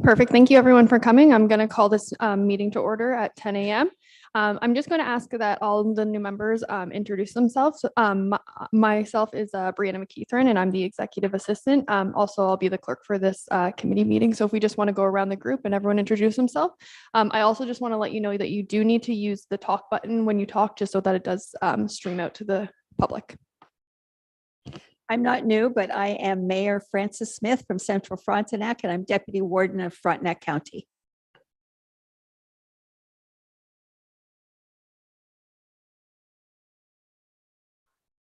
Perfect. Thank you everyone for coming. I'm going to call this meeting to order at 10 a.m. I'm just going to ask that all the new members introduce themselves. Myself is Brianna McKeithran, and I'm the executive assistant. Also, I'll be the clerk for this committee meeting. So if we just want to go around the group and everyone introduce themselves. I also just want to let you know that you do need to use the talk button when you talk, just so that it does stream out to the public. I'm not new, but I am Mayor Frances Smith from Central Frontenac, and I'm Deputy Warden of Frontenac County.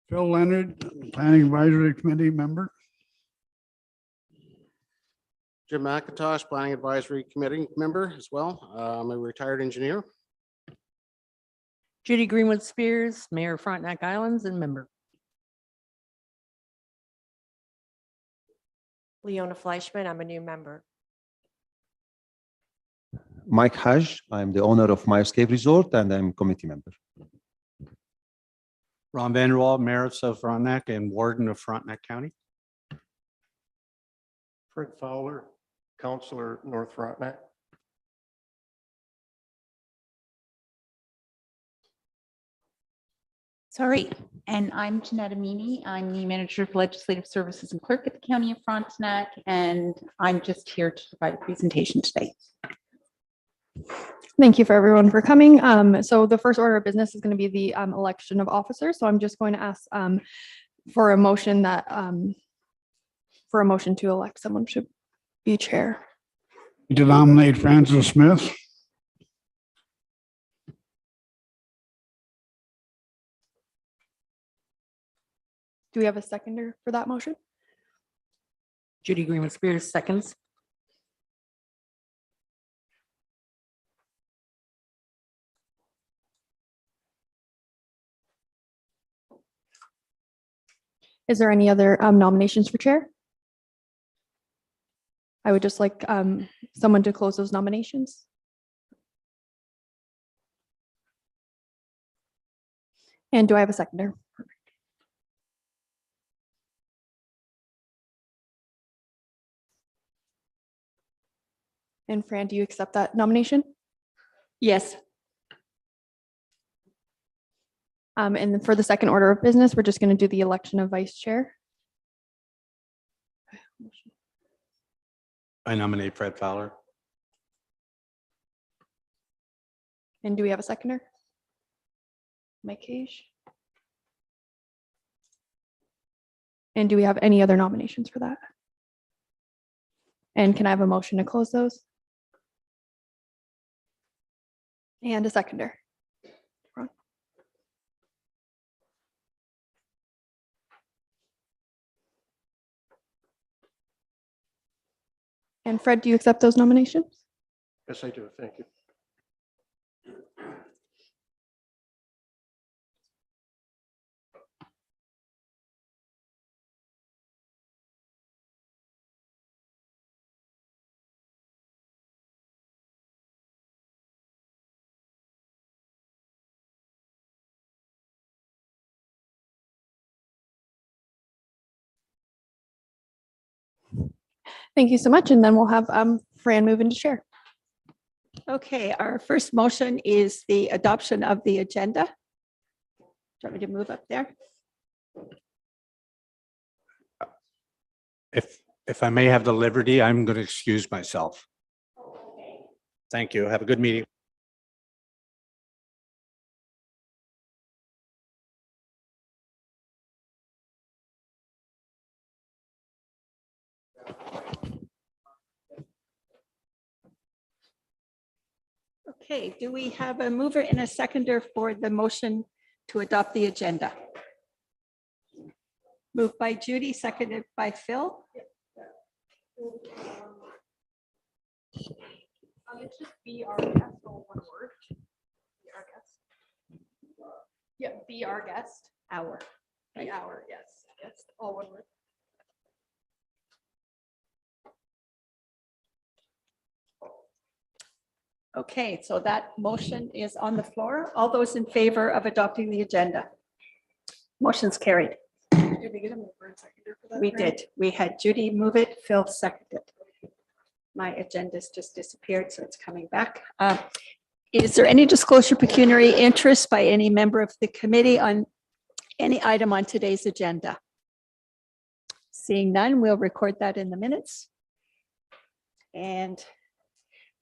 Phil Leonard, Planning Advisory Committee member. Jim McIntosh, Planning Advisory Committee member as well. I'm a retired engineer. Judy Greenwood Spears, Mayor of Frontenac Islands and member. Leona Fleischman, I'm a new member. Mike Haj, I'm the owner of Myers Cave Resort and I'm committee member. Ron Vanderwall, Mayor of South Frontenac and Warden of Frontenac County. Fred Fowler, Councillor, North Frontenac. Sorry, and I'm Jeanette Amini. I'm the Manager of Legislative Services and Clerk at the County of Frontenac, and I'm just here to provide a presentation today. Thank you for everyone for coming. So the first order of business is going to be the election of officers. So I'm just going to ask for a motion that to elect someone to be chair. To nominate Frances Smith. Do we have a seconder for that motion? Judy Greenwood Spears seconds. Is there any other nominations for chair? I would just like someone to close those nominations. And do I have a seconder? And Fran, do you accept that nomination? Yes. And then for the second order of business, we're just going to do the election of vice chair. I nominate Fred Fowler. And do we have a seconder? Mike Cage. And do we have any other nominations for that? And can I have a motion to close those? And a seconder. Ron? And Fred, do you accept those nominations? Yes, I do. Thank you. Thank you so much. And then we'll have Fran move into chair. Okay, our first motion is the adoption of the agenda. Do you want me to move up there? If I may have the liberty, I'm going to excuse myself. Thank you. Have a good meeting. Okay, do we have a mover and a seconder for the motion to adopt the agenda? Moved by Judy, seconded by Phil. It's just be our guest, all one word. Be our guest. Yeah, be our guest. Our. Be our, yes, guest, all one word. Okay, so that motion is on the floor. All those in favor of adopting the agenda? Motion's carried. Do We did. We had Judy move it, Phil seconded. My agenda's just disappeared, so it's coming back. Is there any disclosure pecuniary interest by any member of the committee on any item on today's agenda? Seeing none, we'll record that in the minutes. And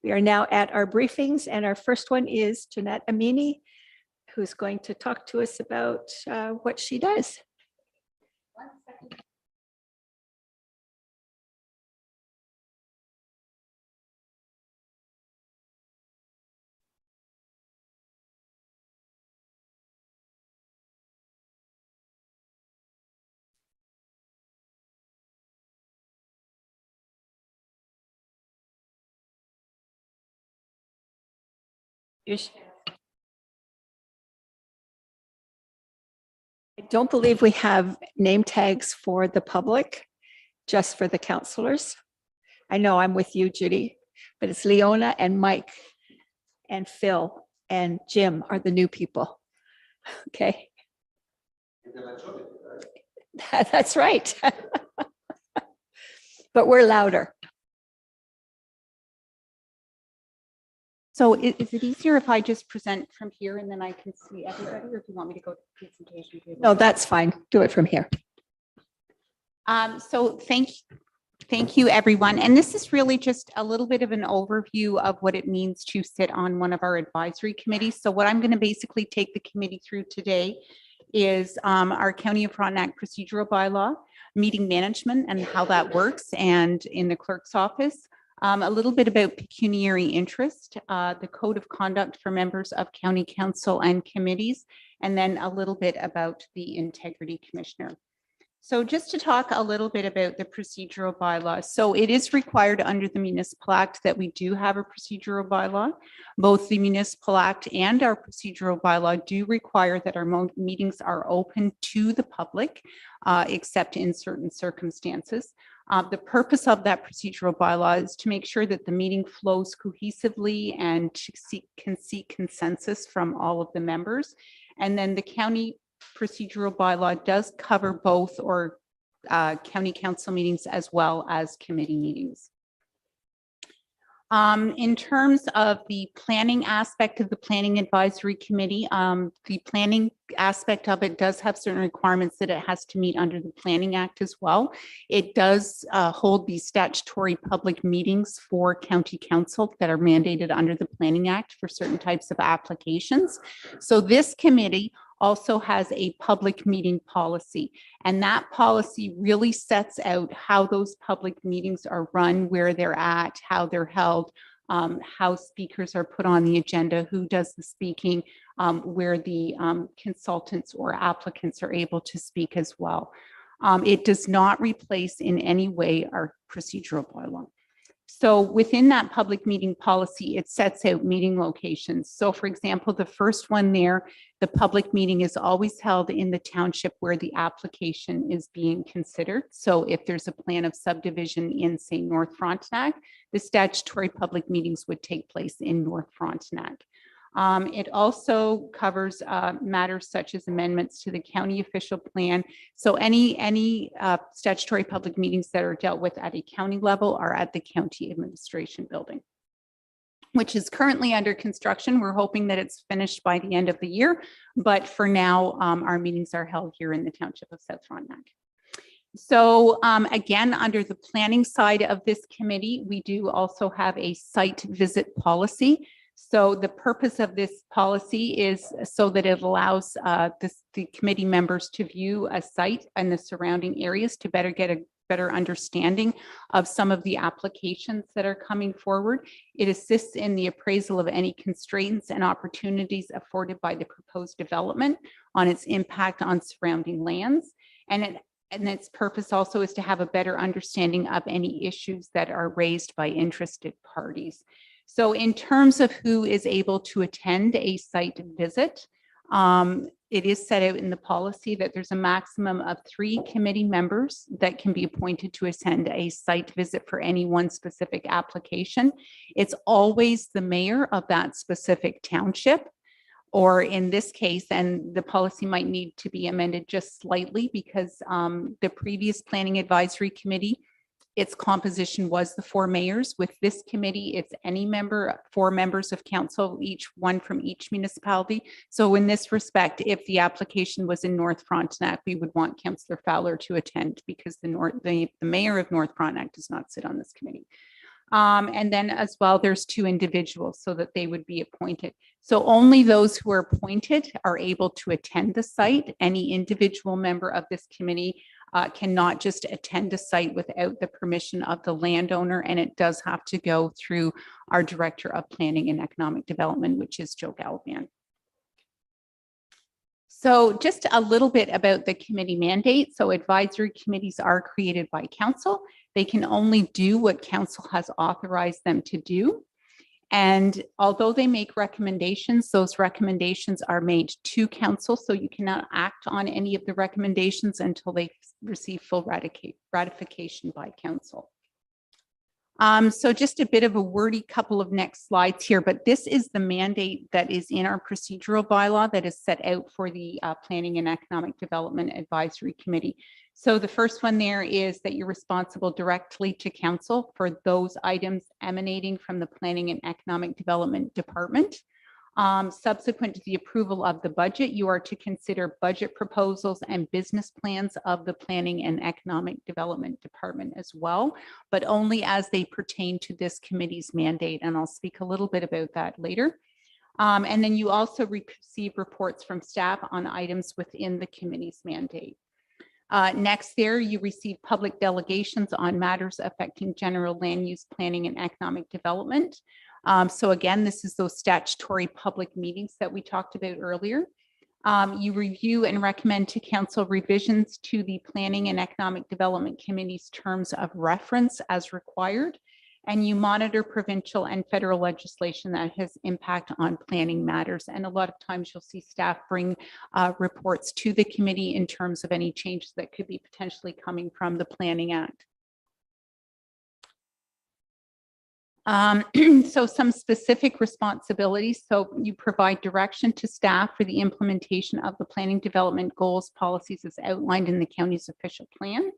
we are now at our briefings, and our first one is Jeanette Amini, who's going to talk to us about what she does. I don't believe we have name tags for the public, just for the counselors. I know I'm with you, Judy, but it's Leona and Mike and Phil and Jim are the new people. Okay. That's right. But we're louder. So is it easier if I just present from here and then I can see everybody, or do you want me to go to the presentation table? No, that's fine. Do it from here. So thank you, everyone. And this is really just a little bit of an overview of what it means to sit on one of our advisory committees. So what I'm going to basically take the committee through today is our County of Frontenac procedural bylaw, meeting management and how that works, and in the clerk's office. A little bit about pecuniary interest, the code of conduct for members of county council and committees, and then a little bit about the integrity commissioner. So just to talk a little bit about the procedural bylaw. So it is required under the Municipal Act that we do have a procedural bylaw. Both the Municipal Act and our procedural bylaw do require that our meetings are open to the public, except in certain circumstances. The purpose of that procedural bylaw is to make sure that the meeting flows cohesively and can seek consensus from all of the members. And then the county procedural bylaw does cover both or county council meetings as well as committee meetings. In terms of the planning aspect of the Planning Advisory Committee, the planning aspect of it does have certain requirements that it has to meet under the Planning Act as well. It does hold these statutory public meetings for county council that are mandated under the Planning Act for certain types of applications. So this committee also has a public meeting policy, and that policy really sets out how those public meetings are run, where they're at, how they're held, how speakers are put on the agenda, who does the speaking, where the consultants or applicants are able to speak as well. It does not replace in any way our procedural bylaw. So within that public meeting policy, it sets out meeting locations. So for example, the first one there, the public meeting is always held in the township where the application is being considered. So if there's a plan of subdivision in, say, North Frontenac, the statutory public meetings would take place in North Frontenac. It also covers matters such as amendments to the county official plan. So any statutory public meetings that are dealt with at a county level are at the county administration building, which is currently under construction. We're hoping that it's finished by the end of the year, but for now, our meetings are held here in the township of South Frontenac. So again, under the planning side of this committee, we do also have a site visit policy. So the purpose of this policy is so that it allows the committee members to view a site and the surrounding areas to get a better understanding of some of the applications that are coming forward. It assists in the appraisal of any constraints and opportunities afforded by the proposed development on its impact on surrounding lands. And its purpose also is to have a better understanding of any issues that are raised by interested parties. So in terms of who is able to attend a site visit, it is set out in the policy that there's a maximum of 3 committee members that can be appointed to attend a site visit for any one specific application. It's always the mayor of that specific township. Or in this case, and the policy might need to be amended just slightly because the previous Planning Advisory Committee, its composition was the 4 mayors. With this committee, it's any member, 4 members of council, each one from each municipality. So in this respect, if the application was in North Frontenac, we would want Councillor Fowler to attend because the mayor of North Frontenac does not sit on this committee. And then as well, there's 2 individuals so that they would be appointed. So only those who are appointed are able to attend the site. Any individual member of this committee cannot just attend a site without the permission of the landowner, and it does have to go through our Director of Planning and Economic Development, which is Joe Galvan. So just a little bit about the committee mandate. So advisory committees are created by council. They can only do what council has authorized them to do. And although they make recommendations, those recommendations are made to council. So you cannot act on any of the recommendations until they receive full ratification by council. So just a bit of a wordy couple of next slides here, but this is the mandate that is in our procedural bylaw that is set out for the Planning and Economic Development Advisory Committee. So the first one there is that you're responsible directly to council for those items emanating from the Planning and Economic Development Department. Subsequent to the approval of the budget, you are to consider budget proposals and business plans of the Planning and Economic Development Department as well, but only as they pertain to this committee's mandate. And I'll speak a little bit about that later. And then you also receive reports from staff on items within the committee's mandate. Next there, you receive public delegations on matters affecting general land use planning and economic development. So again, this is those statutory public meetings that we talked about earlier. You review and recommend to council revisions to the Planning and Economic Development Committee's terms of reference as required. And you monitor provincial and federal legislation that has impact on planning matters. And a lot of times you'll see staff bring reports to the committee in terms of any changes that could be potentially coming from the Planning Act. So some specific responsibilities. So you provide direction to staff for the implementation of the planning development goals, policies as outlined in the county's official plan.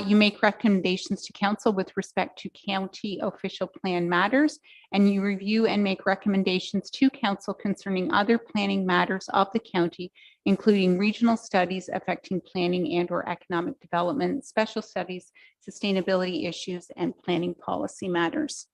You make recommendations to council with respect to county official plan matters, and you review and make recommendations to council concerning other planning matters of the county, including regional studies affecting planning and or economic development, special studies, sustainability issues, and planning policy matters.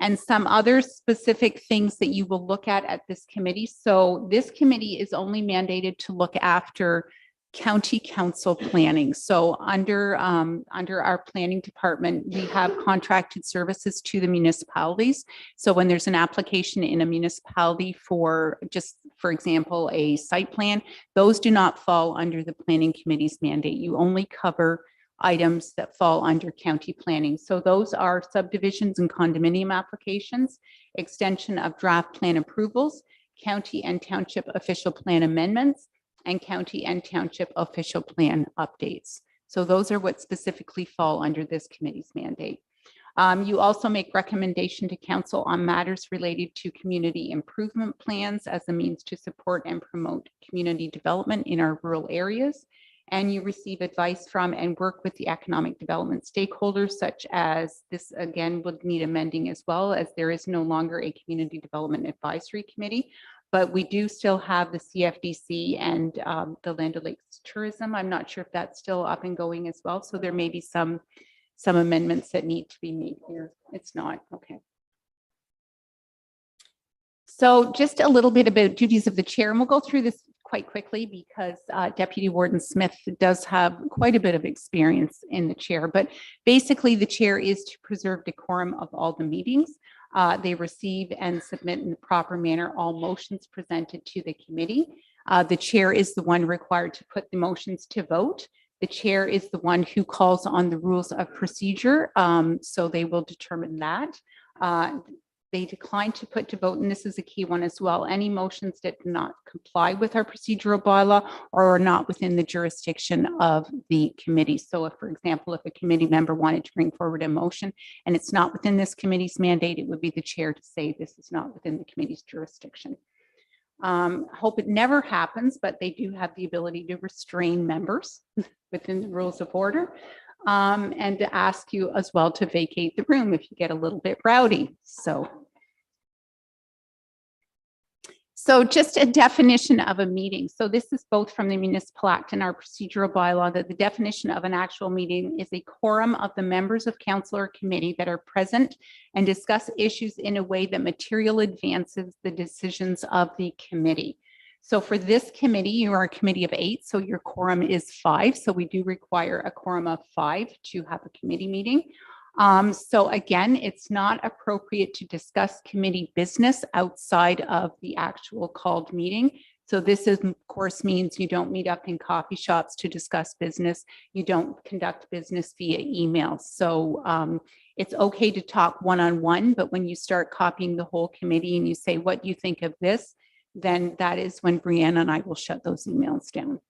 And some other specific things that you will look at this committee. So this committee is only mandated to look after county council planning. So under our planning department, we have contracted services to the municipalities. So when there's an application in a municipality for just, for example, a site plan, those do not fall under the planning committee's mandate. You only cover items that fall under county planning. So those are subdivisions and condominium applications, extension of draft plan approvals, county and township official plan amendments, and county and township official plan updates. So those are what specifically fall under this committee's mandate. You also make recommendation to council on matters related to community improvement plans as a means to support and promote community development in our rural areas. And you receive advice from and work with the economic development stakeholders, such as this again would need amending as well, as there is no longer a community development advisory committee. But we do still have the CFDC and the Land O'Lakes Tourism. I'm not sure if that's still up and going as well. So there may be some amendments that need to be made here. It's not, okay. So just a little bit about duties of the chair, and we'll go through this quite quickly because Deputy Warden Smith does have quite a bit of experience in the chair. But basically the chair is to preserve decorum of all the meetings. They receive and submit in the proper manner all motions presented to the committee. The chair is the one required to put the motions to vote. The chair is the one who calls on the rules of procedure, so they will determine that. They decline to put to vote, and this is a key one as well, any motions that do not comply with our procedural bylaw or are not within the jurisdiction of the committee. So if, for example, if a committee member wanted to bring forward a motion and it's not within this committee's mandate, it would be the chair to say this is not within the committee's jurisdiction. Hope it never happens, but they do have the ability to restrain members within the rules of order. And to ask you as well to vacate the room if you get a little bit rowdy. So just a definition of a meeting. So this is both from the Municipal Act and our procedural bylaw, that the definition of an actual meeting is a quorum of the members of council or committee that are present and discuss issues in a way that material advances the decisions of the committee. So for this committee, you are a committee of 8, so your quorum is 5. So we do require a quorum of 5 to have a committee meeting. So again, it's not appropriate to discuss committee business outside of the actual called meeting. So this is, of course, means you don't meet up in coffee shops to discuss business. You don't conduct business via email. So it's okay to talk one-on-one, but when you start copying the whole committee and you say, what do you think of this? Then that is when Brianna and I will shut those emails down.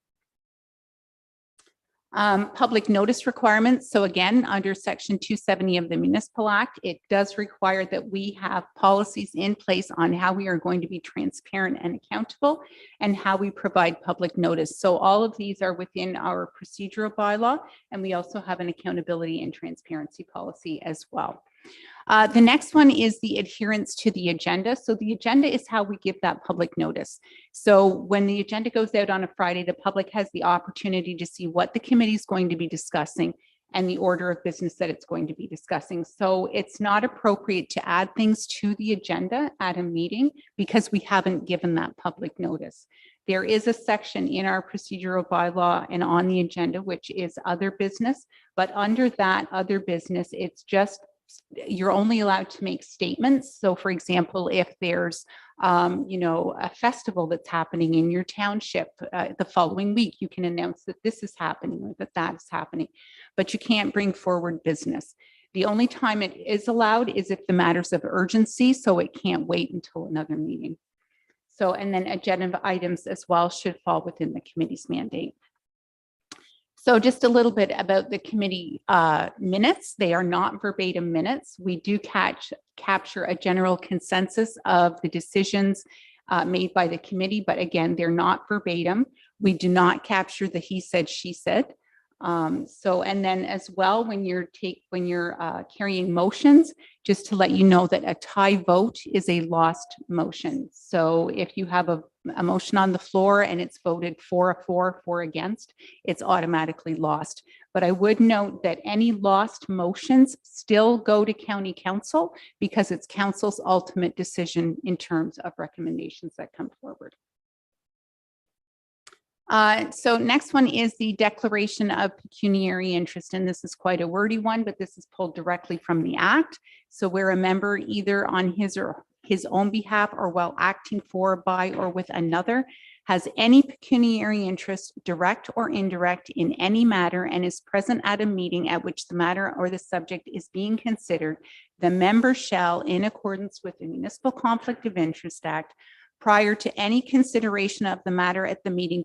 Public notice requirements. So again, under Section 270 of the Municipal Act, it does require that we have policies in place on how we are going to be transparent and accountable and how we provide public notice. So all of these are within our procedural bylaw, and we also have an accountability and transparency policy as well. The next one is the adherence to the agenda. So the agenda is how we give that public notice. So when the agenda goes out on a Friday, the public has the opportunity to see what the committee is going to be discussing and the order of business that it's going to be discussing. So it's not appropriate to add things to the agenda at a meeting because we haven't given that public notice. There is a section in our procedural bylaw and on the agenda, which is other business, but under that other business, it's just you're only allowed to make statements. So for example, if there's, a festival that's happening in your township the following week, you can announce that this is happening or that is happening, but you can't bring forward business. The only time it is allowed is if the matters of urgency, so it can't wait until another meeting. So, and then agenda items as well should fall within the committee's mandate. So just a little bit about the committee minutes. They are not verbatim minutes. We do capture a general consensus of the decisions made by the committee, but again, they're not verbatim. We do not capture the he said, she said. And then as well, when you're carrying motions, just to let you know that a tie vote is a lost motion. So if you have a motion on the floor and it's voted for against, it's automatically lost. But I would note that any lost motions still go to county council because it's council's ultimate decision in terms of recommendations that come forward. So next one is the declaration of pecuniary interest, and this is quite a wordy one, but this is pulled directly from the Act. So where a member either on his or his own behalf or while acting for, by, or with another has any pecuniary interest, direct or indirect, in any matter and is present at a meeting at which the matter or the subject is being considered, the member shall, in accordance with the Municipal Conflict of Interest Act, prior to any consideration of the matter at the meeting,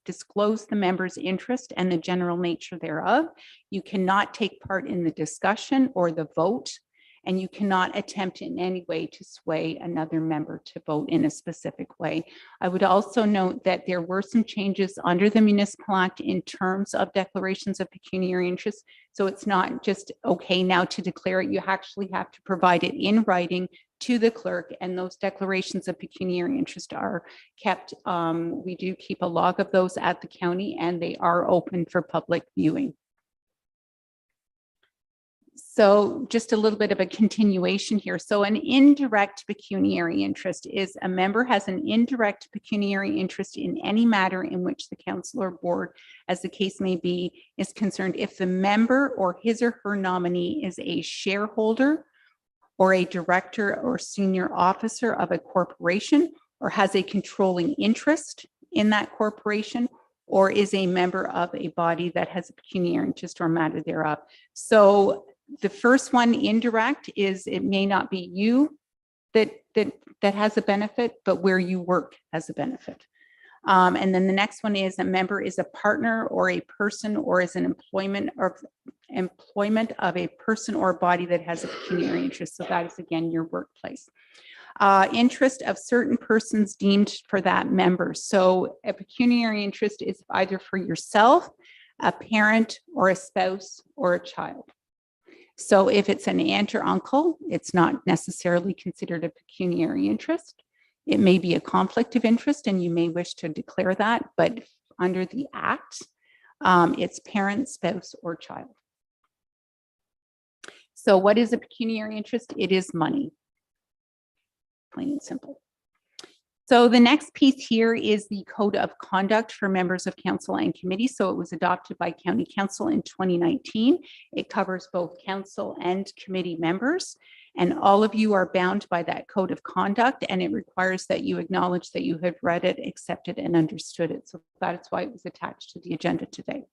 disclose the member's interest and the general nature thereof. You cannot take part in the discussion or the vote, and you cannot attempt in any way to sway another member to vote in a specific way. I would also note that there were some changes under the Municipal Act in terms of declarations of pecuniary interest. So it's not just okay now to declare it, you actually have to provide it in writing to the clerk, and those declarations of pecuniary interest are kept. We do keep a log of those at the county, and they are open for public viewing. So just a little bit of a continuation here. So an indirect pecuniary interest is a member has an indirect pecuniary interest in any matter in which the council or board, as the case may be, is concerned if the member or his or her nominee is a shareholder or a director or senior officer of a corporation, or has a controlling interest in that corporation, or is a member of a body that has a pecuniary interest or matter thereof. So the first one, indirect, is it may not be you that has a benefit, but where you work has a benefit. And then the next one is a member is a partner or a person or is an employment of a person or body that has a pecuniary interest. So that is again your workplace. Interest of certain persons deemed for that member. So a pecuniary interest is either for yourself, a parent, or a spouse or a child. So if it's an aunt or uncle, it's not necessarily considered a pecuniary interest. It may be a conflict of interest and you may wish to declare that, but under the Act, it's parent, spouse, or child. So what is a pecuniary interest? It is money. Plain and simple. So the next piece here is the Code of Conduct for members of council and committee. So it was adopted by County Council in 2019. It covers both council and committee members. And all of you are bound by that Code of Conduct, and it requires that you acknowledge that you have read it, accepted, and understood it. So that's why it was attached to the agenda today.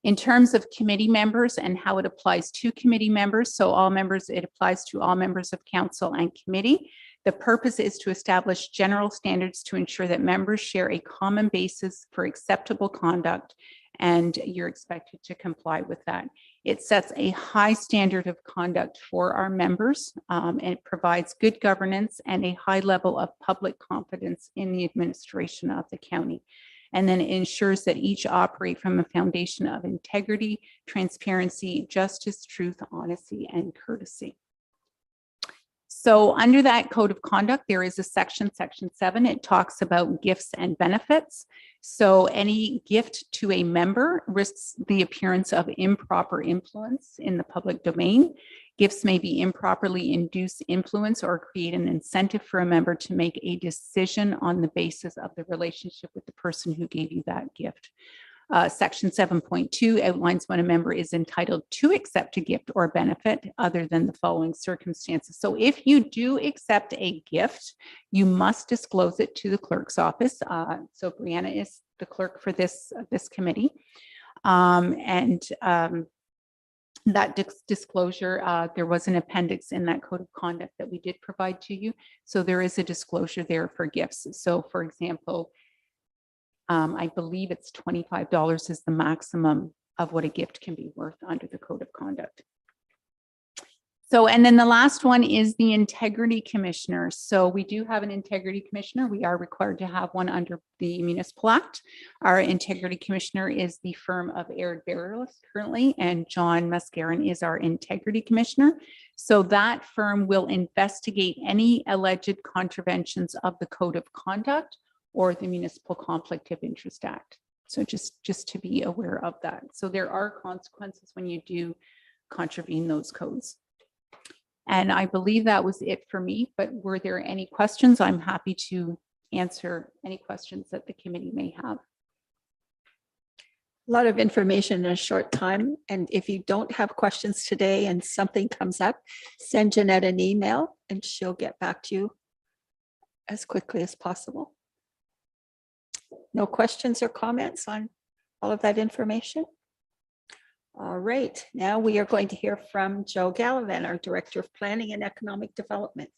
In terms of committee members and how it applies to committee members, so all members, it applies to all members of council and committee. The purpose is to establish general standards to ensure that members share a common basis for acceptable conduct, and you're expected to comply with that. It sets a high standard of conduct for our members, and it provides good governance and a high level of public confidence in the administration of the county. And then it ensures that each operate from a foundation of integrity, transparency, justice, truth, honesty, and courtesy. So under that Code of Conduct, there is a section 7. It talks about gifts and benefits. So any gift to a member risks the appearance of improper influence in the public domain. Gifts may be improperly induce influence or create an incentive for a member to make a decision on the basis of the relationship with the person who gave you that gift. Section 7.2 outlines when a member is entitled to accept a gift or benefit other than the following circumstances. So if you do accept a gift, you must disclose it to the clerk's office. So Brianna is the clerk for this committee. That disclosure, there was an appendix in that Code of Conduct that we did provide to you. So there is a disclosure there for gifts. So for example, I believe it's $25 is the maximum of what a gift can be worth under the Code of Conduct. So, and then the last one is the Integrity Commissioner. So we do have an Integrity Commissioner. We are required to have one under the Municipal Act. Our Integrity Commissioner is the firm of Aird Barrellis currently, and John Mascaron is our Integrity Commissioner. So that firm will investigate any alleged contraventions of the Code of Conduct or the Municipal Conflict of Interest Act. So just to be aware of that. So there are consequences when you do contravene those codes. And I believe that was it for me, but were there any questions? I'm happy to answer any questions that the committee may have. A lot of information in a short time. And if you don't have questions today and something comes up, send Jeanette an email and she'll get back to you as quickly as possible. No questions or comments on all of that information? All right, now we are going to hear from Joe Gallivan, our Director of Planning and Economic Development.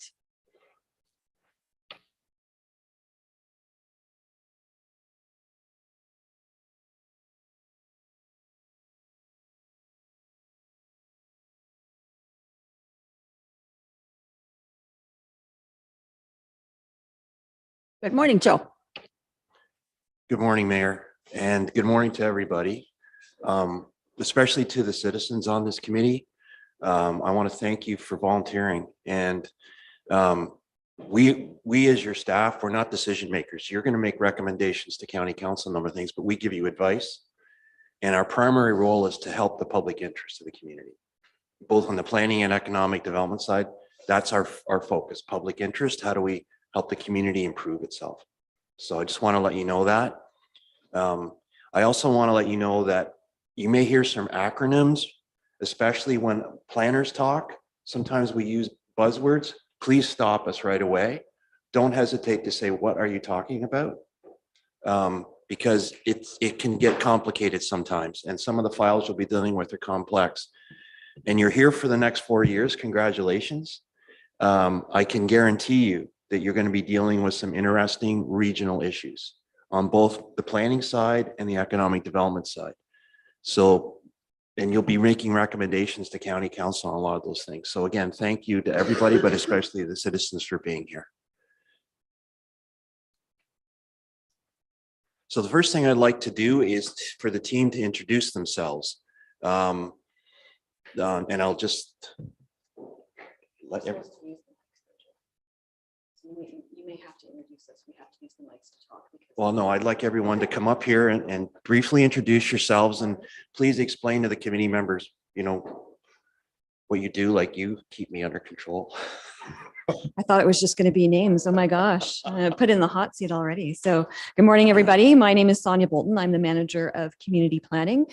Good morning, Joe. Good morning, Mayor, and good morning to everybody, especially to the citizens on this committee. I want to thank you for volunteering, and we as your staff, we're not decision makers. You're going to make recommendations to County Council, a number of things, but we give you advice, and our primary role is to help the public interest of the community, both on the planning and economic development side. That's our focus, public interest. How do we help the community improve itself? So I just want to let you know that. I also want to let you know that you may hear some acronyms, especially when planners talk. Sometimes we use buzzwords. Please stop us right away. Don't hesitate to say, what are you talking about? Because it can get complicated sometimes. And some of the files you'll be dealing with are complex. And you're here for the next 4 years. Congratulations. I can guarantee you that you're going to be dealing with some interesting regional issues on both the planning side and the economic development side. So, and you'll be making recommendations to county council on a lot of those things. So again, thank you to everybody, but especially the citizens for being here. So the first thing I'd like to do is for the team to introduce themselves. And I'll just let everyone. You may have to introduce us. We have to use the mics to talk. Well, no, I'd like everyone to come up here and briefly introduce yourselves and please explain to the committee members, you know, what you do, like you keep me under control. I thought it was just going to be names. Oh my gosh, put in the hot seat already. So good morning, everybody. My name is Sonia Bolton. I'm the manager of community planning.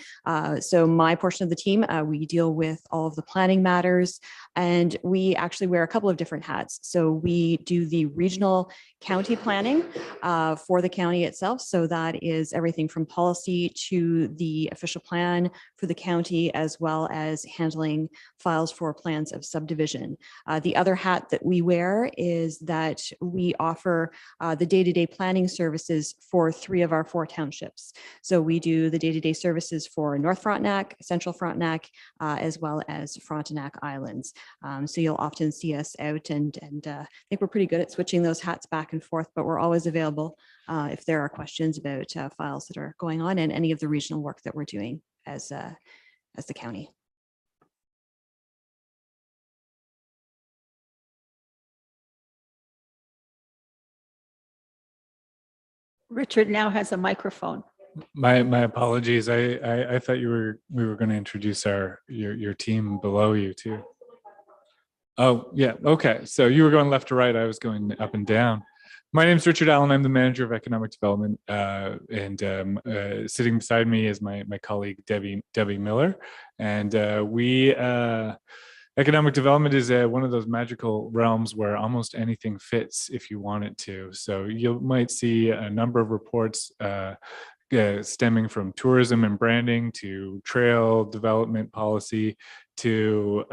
So my portion of the team, we deal with all of the planning matters, and we actually wear a couple of different hats. So we do the regional county planning for the county itself. So that is everything from policy to the official plan for the county, as well as handling files for plans of subdivision. The other hat that we wear is that we offer the day-to-day planning services for 3 of our 4 townships. So we do the day-to-day services for North Frontenac, Central Frontenac, as well as Frontenac Islands. So you'll often see us out, and I think we're pretty good at switching those hats back and forth, but we're always available if there are questions about files that are going on and any of the regional work that we're doing as the county. Richard now has a microphone. My apologies. I thought we were going to introduce your team below you too. Oh yeah, okay. So you were going left to right. I was going up and down. My name is Richard Allen. I'm the manager of economic development, and sitting beside me is my colleague Debbie Miller, and economic development is one of those magical realms where almost anything fits if you want it to. So you might see a number of reports stemming from tourism and branding to trail development policy to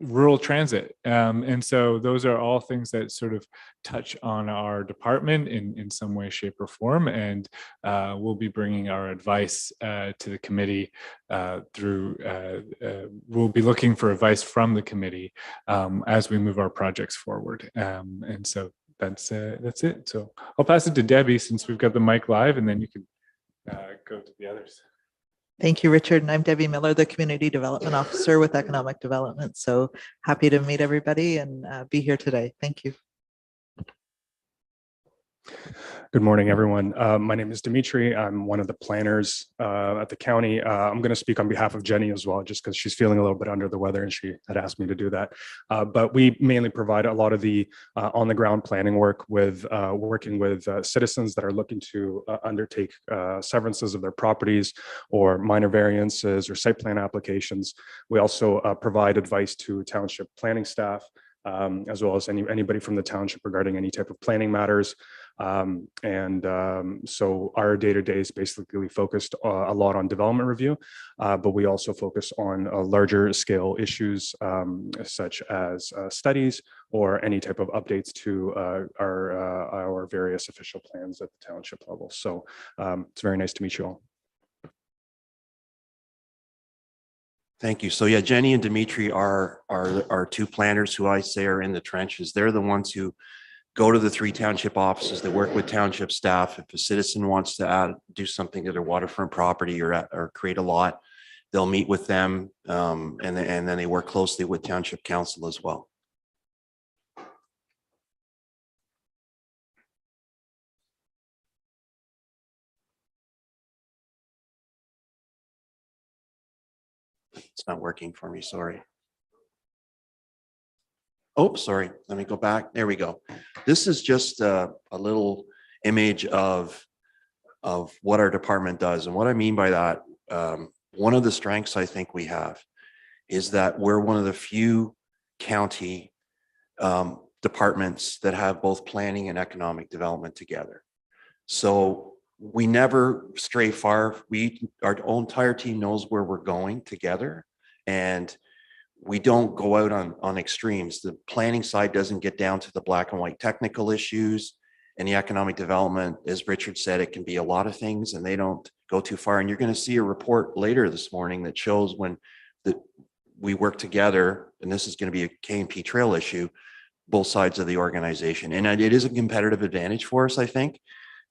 rural transit. And so those are all things that sort of touch on our department in some way, shape, or form. And we'll be bringing our advice to the committee we'll be looking for advice from the committee as we move our projects forward. And so that's it. So I'll pass it to Debbie since we've got the mic live, and then you can go to the others. Thank you, Richard. And I'm Debbie Miller, the Community Development Officer with Economic Development. So happy to meet everybody and be here today. Thank you. Good morning, everyone. My name is Dimitri. I'm one of the planners at the county. I'm going to speak on behalf of Jenny as well, just because she's feeling a little bit under the weather and she had asked me to do that. But we mainly provide a lot of the on-the-ground planning work with working with citizens that are looking to undertake severances of their properties or minor variances or site plan applications. We also provide advice to township planning staff, as well as anybody from the township regarding any type of planning matters. So our day-to-day is basically focused a lot on development review, but we also focus on larger scale issues such as studies or any type of updates to our various official plans at the township level. So it's very nice to meet you all. Thank you. So yeah, Jenny and Dimitri are 2 planners who I say are in the trenches. They're the ones who go to the 3 township offices that work with township staff. If a citizen wants to do something to their waterfront property or create a lot, they'll meet with them, and then they work closely with township council as well. It's not working for me, sorry. Oh, sorry, let me go back. There we go. This is just a little image of what our department does. And what I mean by that, one of the strengths I think we have is that we're one of the few county departments that have both planning and economic development together. So we never stray far. Our entire team knows where we're going together. And we don't go out on extremes. The planning side doesn't get down to the black and white technical issues. And the economic development, as Richard said, it can be a lot of things and they don't go too far. And you're going to see a report later this morning that shows when we work together, and this is going to be a K&P trail issue, both sides of the organization. And it is a competitive advantage for us, I think.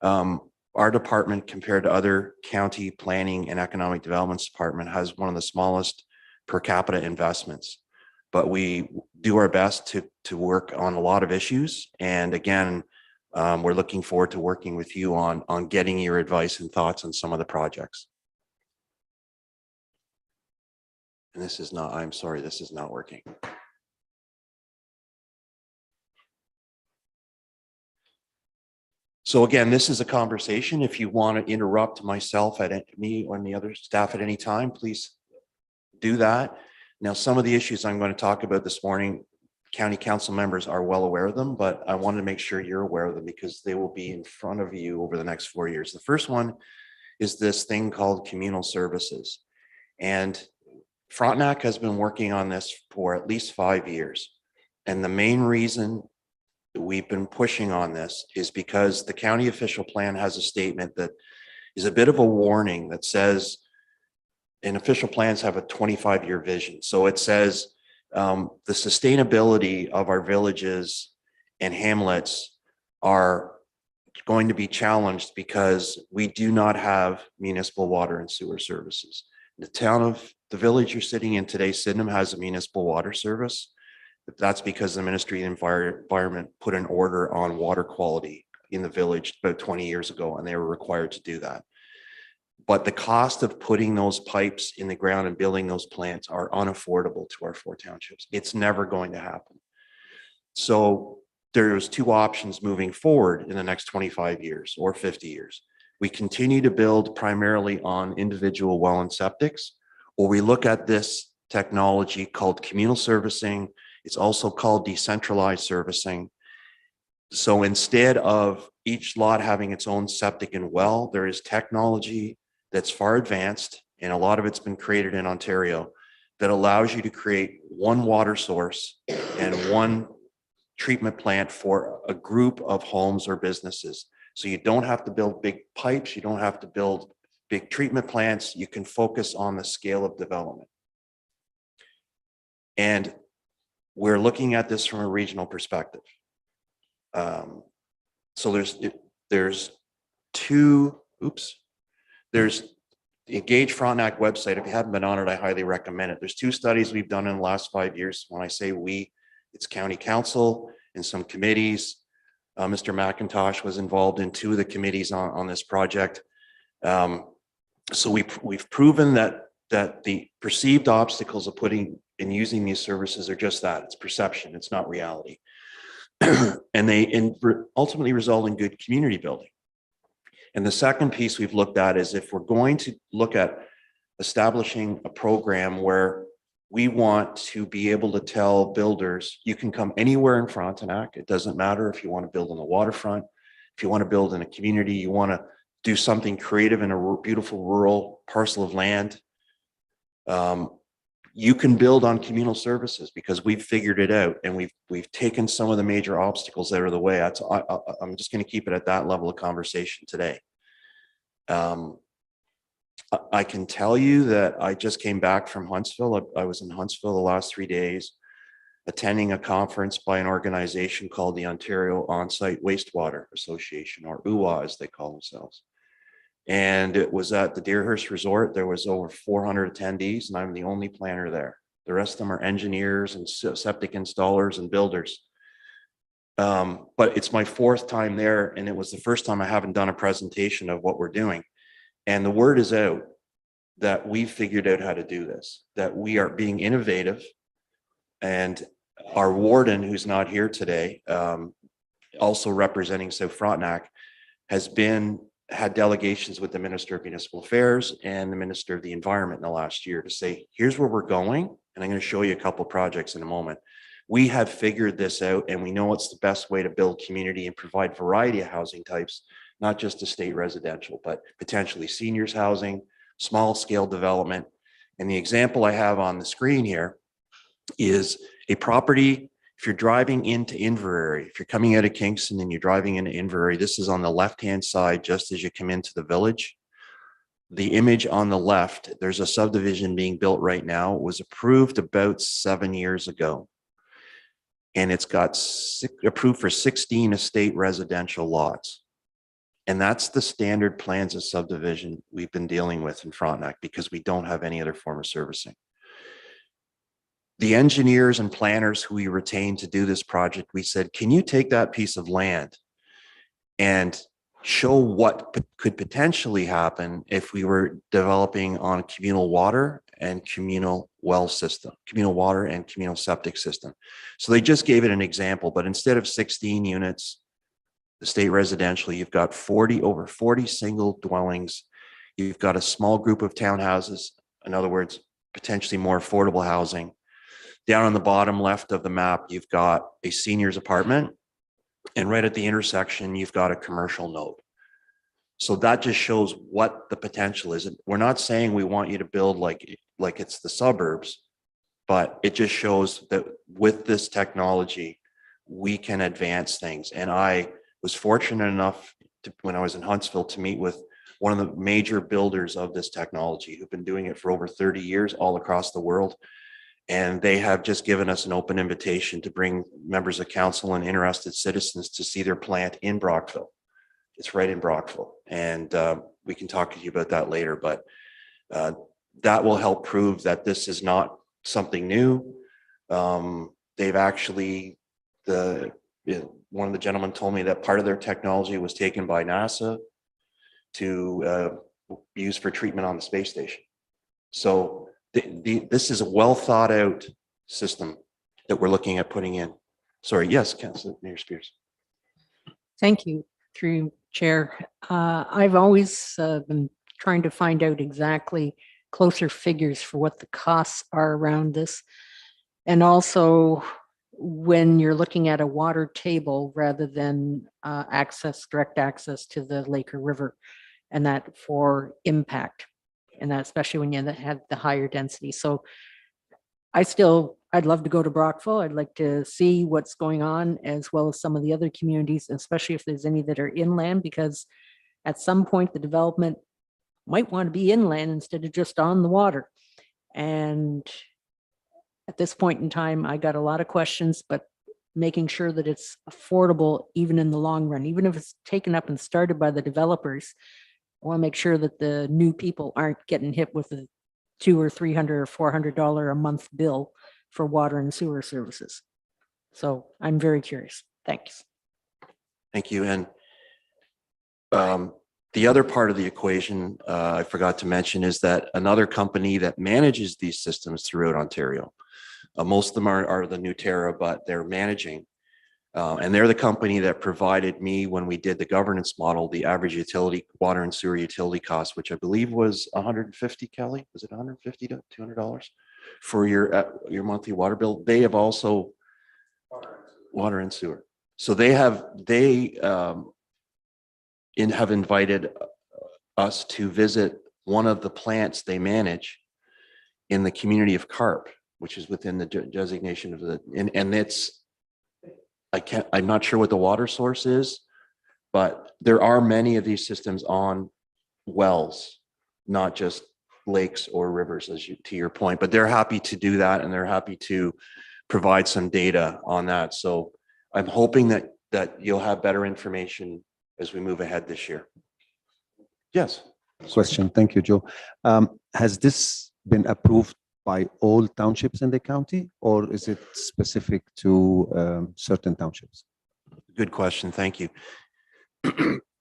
Our department, compared to other county planning and economic development department, has one of the smallest per capita investments. But we do our best to work on a lot of issues. And again, we're looking forward to working with you on getting your advice and thoughts on some of the projects. And this is not, I'm sorry, this is not working. So again, this is a conversation. If you want to interrupt myself me or the other staff at any time, please do that. Now, some of the issues I'm going to talk about this morning, county council members are well aware of them, but I wanted to make sure you're aware of them because they will be in front of you over the next 4 years. The first one is this thing called communal services. And Frontenac has been working on this for at least 5 years. And the main reason we've been pushing on this is because the county official plan has a statement that is a bit of a warning that says, and official plans have a 25-year vision. So it says the sustainability of our villages and hamlets are going to be challenged because we do not have municipal water and sewer services. The village you're sitting in today, Sydenham, has a municipal water service. That's because the Ministry of Environment put an order on water quality in the village about 20 years ago, and they were required to do that. But the cost of putting those pipes in the ground and building those plants are unaffordable to our 4 townships. It's never going to happen. So there's 2 options moving forward in the next 25 years or 50 years. We continue to build primarily on individual well and septics, or we look at this technology called communal servicing. It's also called decentralized servicing. So instead of each lot having its own septic and well, there is technology that's far advanced, and a lot of it's been created in Ontario, that allows you to create one water source and one treatment plant for a group of homes or businesses. So you don't have to build big pipes, you don't have to build big treatment plants, you can focus on the scale of development. And we're looking at this from a regional perspective. So there's the Engage Frontenac website. If you haven't been on it, I highly recommend it. There's 2 studies we've done in the last 5 years. When I say we, it's county council and some committees. Mr. McIntosh was involved in 2 of the committees on this project. So we've proven that the perceived obstacles of putting and using these services are just that. It's perception, it's not reality. And they ultimately result in good community building. And the second piece we've looked at is if we're going to look at establishing a program where we want to be able to tell builders, you can come anywhere in Frontenac. It doesn't matter if you want to build on the waterfront, if you want to build in a community, you want to do something creative in a beautiful rural parcel of land. You can build on communal services because we've figured it out, and we've taken some of the major obstacles out of the way. I'm just going to keep it at that level of conversation today. I can tell you that I just came back from Huntsville. I was in Huntsville the last 3 days, attending a conference by an organization called the Ontario On-Site Wastewater Association, or UWA as they call themselves. And it was at the Deerhurst Resort. There was over 400 attendees, and I'm the only planner there. The rest of them are engineers and septic installers and builders. But it's my 4th time there, and it was the first time I haven't done a presentation of what we're doing. And the word is out that we've figured out how to do this, that we are being innovative. And our warden, who's not here today, also representing South Frontenac, has had delegations with the Minister of Municipal Affairs and the Minister of the Environment in the last year to say, here's where we're going. And I'm going to show you a couple of projects in a moment. We have figured this out, and we know it's the best way to build community and provide variety of housing types, not just estate residential, but potentially seniors housing, small scale development. And the example I have on the screen here is a property. If you're driving into Inverary, if you're coming out of Kingston and you're driving into Inverary, this is on the left-hand side, just as you come into the village. The image on the left, there's a subdivision being built right now. It was approved about 7 years ago. And it's got approved for 16 estate residential lots. And that's the standard plans of subdivision we've been dealing with in Frontenac because we don't have any other form of servicing. The engineers and planners who we retained to do this project, we said, can you take that piece of land and show what could potentially happen if we were developing on communal water and communal well system, communal water and communal septic system. So they just gave it an example, but instead of 16 units, the state residential, you've got over 40 single dwellings. You've got a small group of townhouses. In other words, potentially more affordable housing. Down on the bottom left of the map, you've got a senior's apartment. And right at the intersection, you've got a commercial node. So that just shows what the potential is. And we're not saying we want you to build like it's the suburbs, but it just shows that with this technology, we can advance things. And I was fortunate enough to, when I was in Huntsville, to meet with one of the major builders of this technology who've been doing it for over 30 years all across the world. And they have just given us an open invitation to bring members of council and interested citizens to see their plant in Brockville. It's right in Brockville. And we can talk to you about that later, but that will help prove that this is not something new. They've actually, one of the gentlemen told me that part of their technology was taken by NASA to use for treatment on the space station. So this is a well thought out system that we're looking at putting in. Sorry, yes, Councilor Mayor Spears. Thank you, through Chair. I've always been trying to find out exactly closer figures for what the costs are around this. And also when you're looking at a water table rather than direct access to the lake or river, and that for impact, and that especially when you have the higher density. So I'd love to go to Brockville. I'd like to see what's going on as well as some of the other communities, especially if there's any that are inland, because at some point the development might want to be inland instead of just on the water. And at this point in time, I got a lot of questions, but making sure that it's affordable even in the long run, even if it's taken up and started by the developers, I want to make sure that the new people aren't getting hit with a $200 or $300 or $400 a month bill for water and sewer services. So I'm very curious. Thanks. Thank you. And the other part of the equation I forgot to mention is that another company that manages these systems throughout Ontario, most of them are the Newterra, but they're managing. And they're the company that provided me, when we did the governance model, the average utility, water and sewer utility cost, which I believe was 150, Kelly, was it 150 to $200 for your monthly water bill? They have also water and sewer. So they have invited us to visit one of the plants they manage in the community of Carp, which is within the designation of the, and it's, I'm not sure what the water source is, but there are many of these systems on wells, not just lakes or rivers, to your point, but they're happy to do that. And they're happy to provide some data on that. So I'm hoping that you'll have better information as we move ahead this year. Yes. Question. Thank you, Joe. Has this been approved by all townships in the county, or is it specific to certain townships? Good question. Thank you.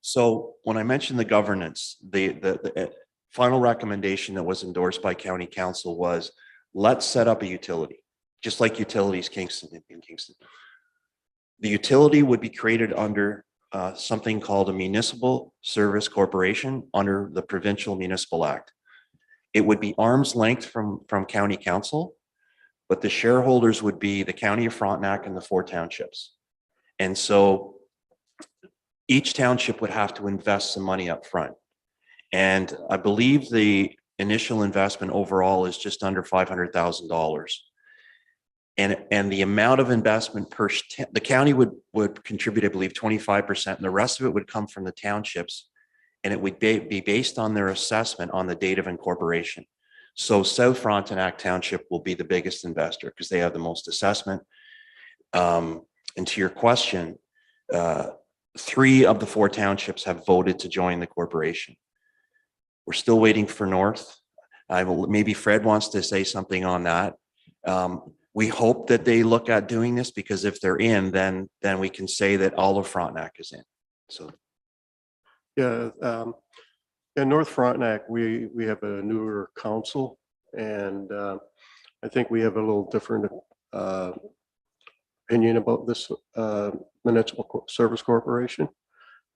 So when I mentioned the governance, the final recommendation that was endorsed by County Council was, let's set up a utility, just like Utilities Kingston in Kingston. The utility would be created under something called a Municipal Service Corporation under the Provincial Municipal Act. It would be arm's length from County Council, but the shareholders would be the County of Frontenac and the 4 townships. And so each township would have to invest some money up front. And I believe the initial investment overall is just under $500,000. And the amount of investment the county would contribute, I believe, 25%, and the rest of it would come from the townships. And it would be based on their assessment on the date of incorporation. So South Frontenac Township will be the biggest investor because they have the most assessment. And to your question, 3 of the 4 townships have voted to join the corporation. We're still waiting for North. Maybe Fred wants to say something on that. We hope that they look at doing this, because if they're in, then we can say that all of Frontenac is in. So. Yeah, in North Frontenac, we have a newer council, and I think we have a little different opinion about this municipal service corporation.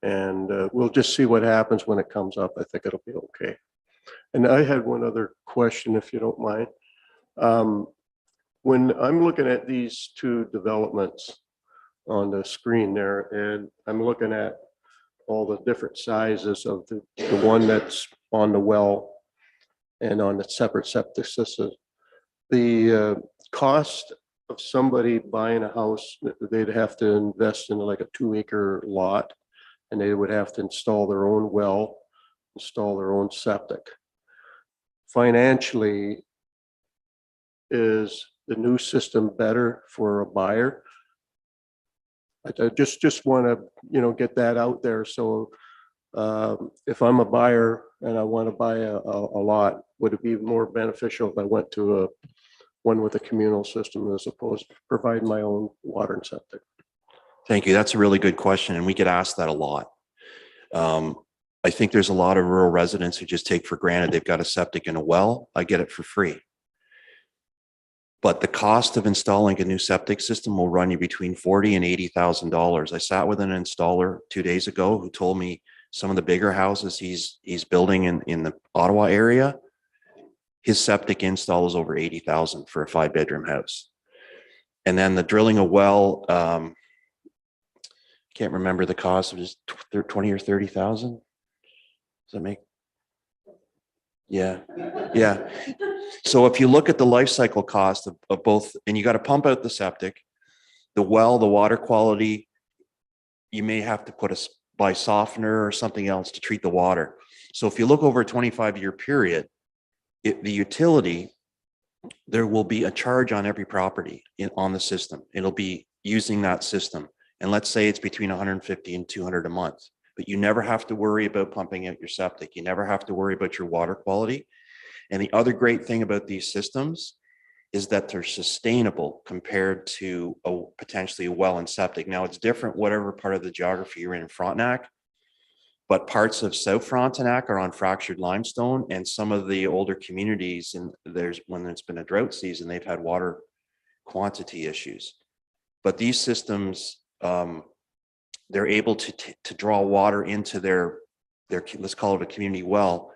And we'll just see what happens when it comes up. I think it'll be okay. And I had one other question, if you don't mind. When I'm looking at these 2 developments on the screen there, and I'm looking at all the different sizes of the one that's on the well and on the separate septic system, the cost of somebody buying a house, they'd have to invest in like a 2-acre lot, and they would have to install their own well, install their own septic. Financially, is the new system better for a buyer? I just want to, get that out there. So if I'm a buyer and I want to buy a lot, would it be more beneficial if I went to one with a communal system as opposed to providing my own water and septic? Thank you. That's a really good question, and we get asked that a lot. I think there's a lot of rural residents who just take for granted they've got a septic and a well. I get it for free. But the cost of installing a new septic system will run you between $40,000 and $80,000. I sat with an installer 2 days ago who told me some of the bigger houses he's building in the Ottawa area, his septic install is over $80,000 for a 5-bedroom house. And then the drilling a well, can't remember the cost, of just 20 or 30,000. Does that make? Yeah. So if you look at the life cycle cost of both, and you got to pump out the septic, the well, the water quality, you may have to buy softener or something else to treat the water. So if you look over a 25-year period, the utility, there will be a charge on every property on the system. It'll be using that system. And let's say it's between $150 and $200 a month. But you never have to worry about pumping out your septic. You never have to worry about your water quality. And the other great thing about these systems is that they're sustainable compared to potentially a well and septic. Now, it's different whatever part of the geography you're in Frontenac, but parts of South Frontenac are on fractured limestone, and some of the older communities, and when it's been a drought season, they've had water quantity issues. But these systems, they're able to draw water into their, let's call it a community well,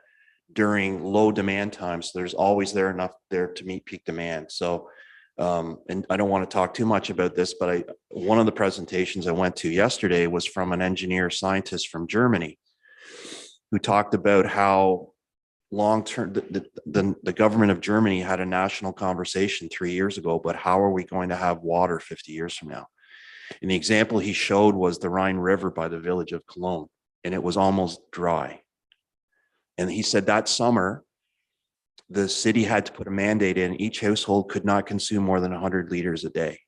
during low demand times. So there's always enough there to meet peak demand. So, and I don't want to talk too much about this, but one of the presentations I went to yesterday was from an engineer scientist from Germany who talked about how long-term the government of Germany had a national conversation 3 years ago, but how are we going to have water 50 years from now? And the example he showed was the Rhine River by the village of Cologne, and it was almost dry. And he said that summer, the city had to put a mandate in, each household could not consume more than 100 liters a day.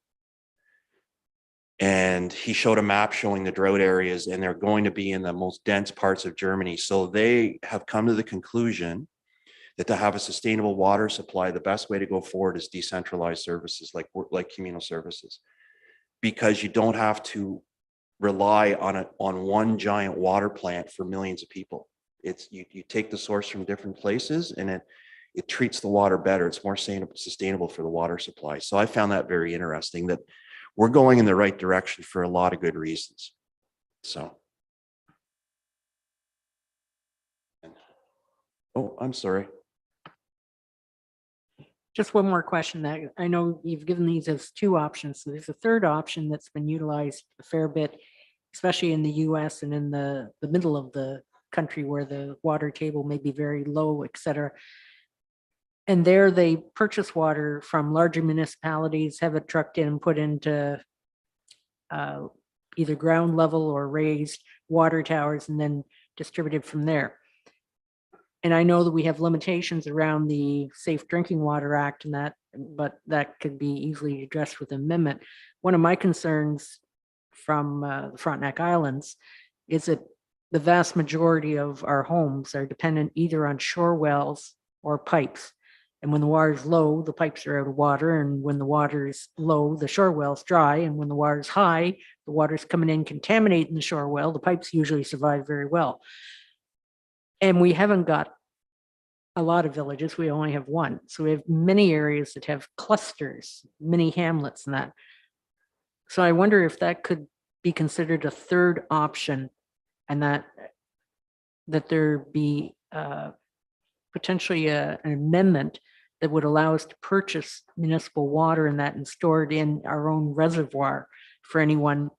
And he showed a map showing the drought areas, and they're going to be in the most dense parts of Germany. So they have come to the conclusion that to have a sustainable water supply, the best way to go forward is decentralized services like communal services, because you don't have to rely on one giant water plant for millions of people. It's you take the source from different places, and it treats the water better. It's more sustainable for the water supply. So I found that very interesting, that we're going in the right direction for a lot of good reasons. So. Oh, I'm sorry. Just one more question. That I know you've given these as 2 options. So there's a third option that's been utilized a fair bit, especially in the US and in the middle of the country where the water table may be very low, et cetera. And there they purchase water from larger municipalities, have it trucked in and put into either ground level or raised water towers and then distributed from there. And I know that we have limitations around the Safe Drinking Water Act and that, but that could be easily addressed with amendment. One of my concerns from the Frontenac Islands is that the vast majority of our homes are dependent either on shore wells or pipes. And when the water is low, the pipes are out of water. And when the water is low, the shore well's dry. And when the water is high, the water's coming in contaminating the shore well. The pipes usually survive very well. And we haven't got a lot of villages. We only have one. So we have many areas that have clusters, many hamlets and that. So I wonder if that could be considered a third option, and that there be potentially an amendment that would allow us to purchase municipal water and that and store it in our own reservoir for anyone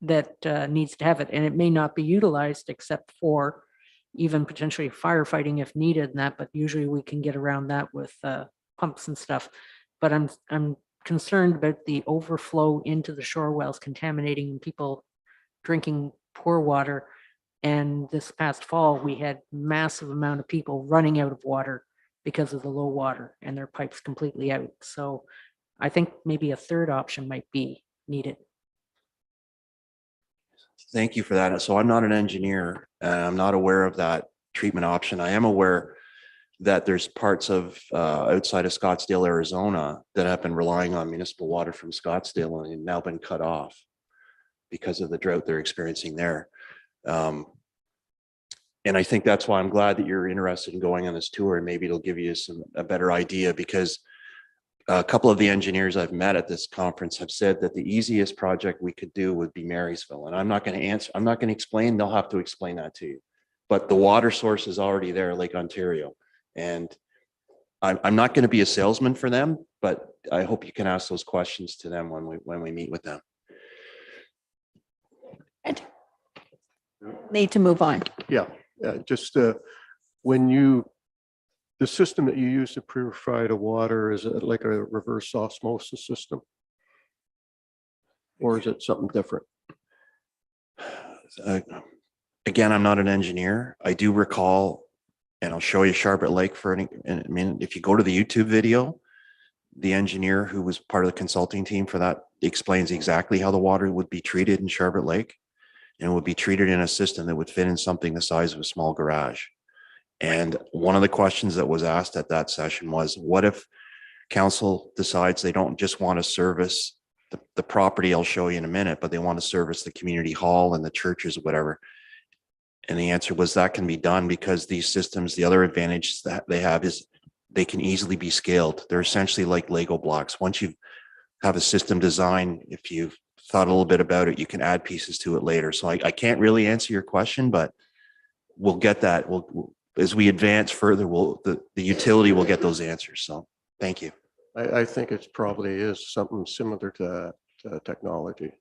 that needs to have it. And it may not be utilized except for even potentially firefighting if needed and that, but usually we can get around that with pumps and stuff. But I'm concerned about the overflow into the shore wells, contaminating people drinking poor water. And this past fall, we had massive amount of people running out of water because of the low water and their pipes completely out. So I think maybe a third option might be needed. Thank you for that. So I'm not an engineer. I'm not aware of that treatment option. I am aware that there's parts of outside of Scottsdale, Arizona that have been relying on municipal water from Scottsdale and now been cut off because of the drought they're experiencing there. And I think that's why I'm glad that you're interested in going on this tour, and maybe it'll give you a better idea, because a couple of the engineers I've met at this conference have said that the easiest project we could do would be Marysville. And I'm not going to answer, I'm not going to explain, they'll have to explain that to you. But the water source is already there, Lake Ontario. And I'm not going to be a salesman for them, but I hope you can ask those questions to them when we meet with them. Need to move on. Yeah, just when the system that you use to purify the water, is it like a reverse osmosis system? Or is it something different? Again, I'm not an engineer. I do recall, and I'll show you Charbot Lake for a minute. If you go to the YouTube video, the engineer who was part of the consulting team for that explains exactly how the water would be treated in Charbot Lake, and would be treated in a system that would fit in something the size of a small garage. And one of the questions that was asked at that session was, what if council decides they don't just want to service the property I'll show you in a minute, but they want to service the community hall and the churches or whatever? And the answer was that can be done, because these systems, the other advantage that they have is they can easily be scaled. They're essentially like Lego blocks. Once you have a system design, if you've thought a little bit about it, you can add pieces to it later. So I can't really answer your question, but we'll get that. We'll as we advance further, the utility will get those answers. So thank you. I think it's probably is something similar to technology.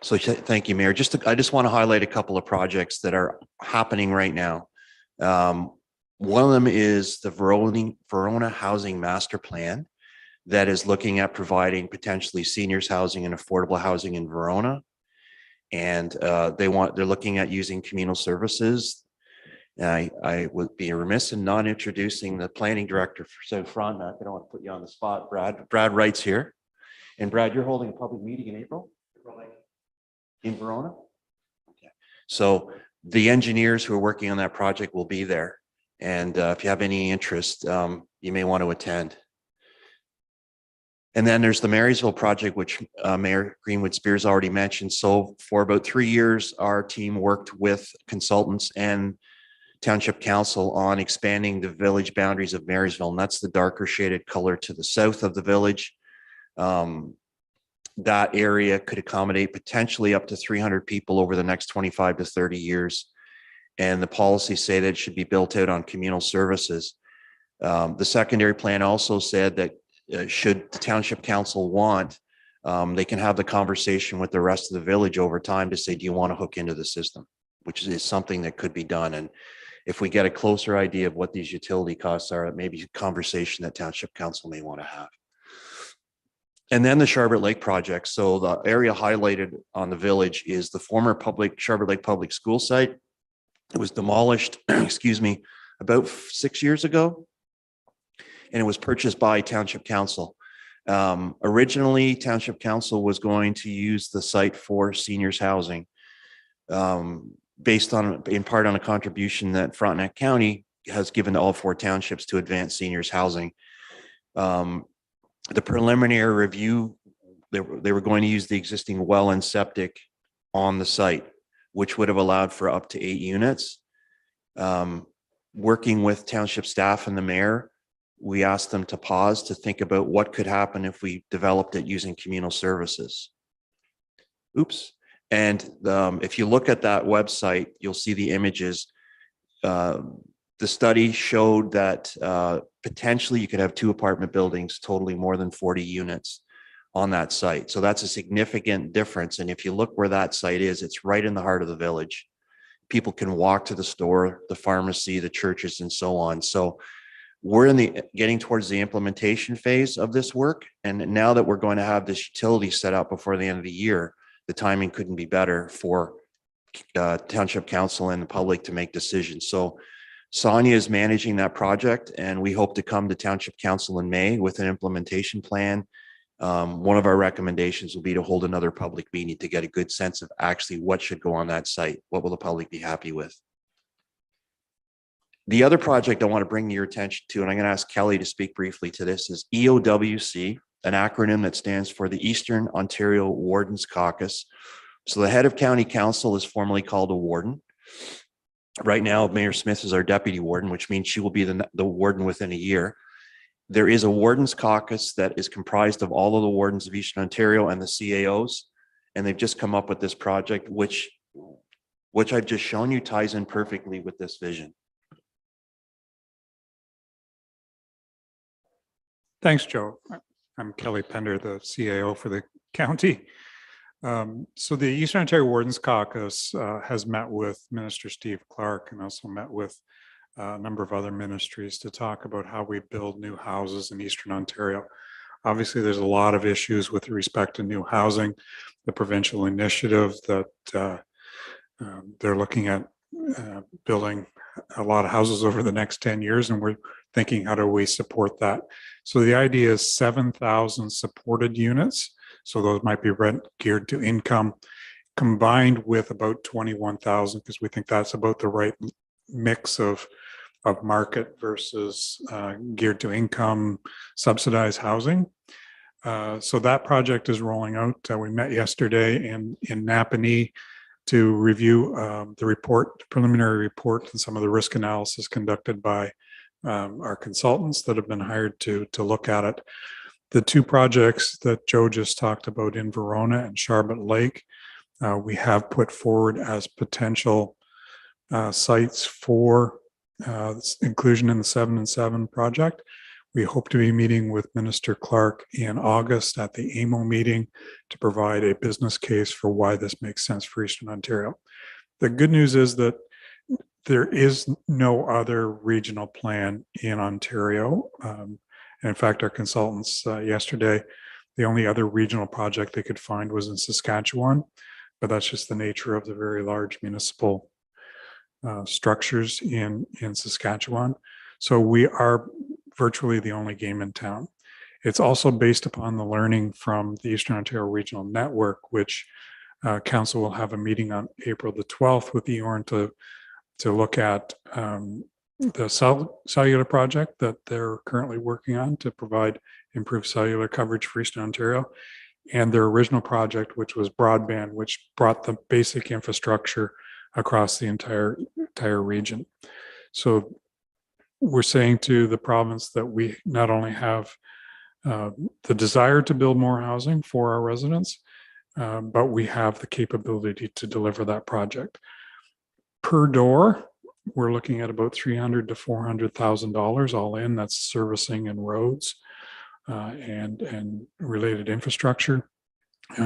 So thank you, Mayor. I just want to highlight a couple of projects that are happening right now. One of them is the Verona Housing Master Plan that is looking at providing potentially seniors housing and affordable housing in Verona. And they're looking at using communal services. I would be remiss in not introducing the planning director for South Frontenac. I don't want to put you on the spot, Brad. Brad Wright's here. And Brad, you're holding a public meeting in April? In Verona? Okay. So the engineers who are working on that project will be there. And if you have any interest, you may want to attend. And then there's the Marysville project, which Mayor Greenwood Spears already mentioned. So for about 3 years, our team worked with consultants and Township Council on expanding the village boundaries of Marysville. And that's the darker shaded color to the south of the village. That area could accommodate potentially up to 300 people over the next 25 to 30 years. And the policies say that it should be built out on communal services. The secondary plan also said that should the Township Council want, they can have the conversation with the rest of the village over time to say, do you want to hook into the system? Which is something that could be done. And if we get a closer idea of what these utility costs are, it may be a conversation that Township Council may want to have. And then the Charbot Lake project. So the area highlighted on the village is the former Charbot Lake Public School site. It was demolished, excuse me, about 6 years ago. And it was purchased by Township Council. Originally, Township Council was going to use the site for seniors housing, based on, in part on a contribution that Frontenac County has given to all 4 townships to advance seniors housing. The preliminary review, they were going to use the existing well and septic on the site, which would have allowed for up to 8 units. Working with township staff and the mayor, we asked them to pause to think about what could happen if we developed it using communal services. Oops. And if you look at that website, you'll see the images. The study showed that potentially you could have 2 apartment buildings totaling more than 40 units on that site. So that's a significant difference. And if you look where that site is, it's right in the heart of the village. People can walk to the store, the pharmacy, the churches, and so on. So we're getting towards the implementation phase of this work. And now that we're going to have this utility set up before the end of the year, the timing couldn't be better for Township Council and the public to make decisions. So Sonia is managing that project, and we hope to come to Township Council in May with an implementation plan. One of our recommendations will be to hold another public meeting to get a good sense of actually what should go on that site. What will the public be happy with? The other project I want to bring your attention to, and I'm going to ask Kelly to speak briefly to this, is EOWC, an acronym that stands for the Eastern Ontario Wardens Caucus. So the head of county council is formally called a warden. Right now, Mayor Smith is our deputy warden, which means she will be the warden within a year. There is a wardens caucus that is comprised of all of the wardens of Eastern Ontario and the CAOs. And they've just come up with this project, which I've just shown you ties in perfectly with this vision. Thanks, Joe. I'm Kelly Pender, the CAO for the county. So the Eastern Ontario Wardens Caucus has met with Minister Steve Clark and also met with a number of other ministries to talk about how we build new houses in Eastern Ontario. Obviously, there's a lot of issues with respect to new housing, the provincial initiative that they're looking at building a lot of houses over the next 10 years, and we're thinking, how do we support that? So the idea is 7,000 supported units. So those might be rent geared to income, combined with about 21,000, because we think that's about the right mix of market versus geared to income subsidized housing. So that project is rolling out. We met yesterday in Napanee to review the report, preliminary report, and some of the risk analysis conducted by our consultants that have been hired to look at it. The 2 projects that Joe just talked about in Verona and Charbot Lake, we have put forward as potential sites for inclusion in the 7 and 7 project. We hope to be meeting with Minister Clark in August at the AMO meeting to provide a business case for why this makes sense for Eastern Ontario. The good news is that there is no other regional plan in Ontario. And in fact, our consultants yesterday, the only other regional project they could find was in Saskatchewan, but that's just the nature of the very large municipal structures in Saskatchewan. So we are virtually the only game in town. It's also based upon the learning from the Eastern Ontario Regional Network, which council will have a meeting on April the 12th with EORN to look at the cellular project that they're currently working on to provide improved cellular coverage for Eastern Ontario, and their original project, which was broadband, which brought the basic infrastructure across the entire region. So we're saying to the province that we not only have the desire to build more housing for our residents, but we have the capability to deliver that project. Per door, we're looking at about $300,000 to $400,000 all in. That's servicing and roads and related infrastructure.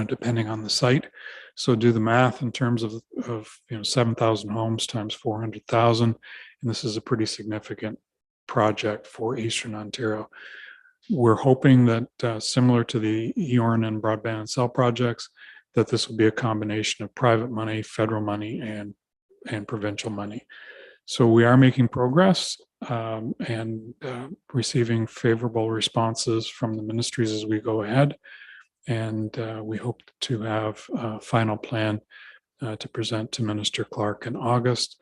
depending on the site. So do the math in terms of 7,000 homes times 400,000. And this is a pretty significant project for Eastern Ontario. We're hoping that similar to the EORN and broadband and cell projects, that this will be a combination of private money, federal money, and provincial money. So we are making progress and receiving favorable responses from the ministries as we go ahead. And we hope to have a final plan to present to Minister Clark in August,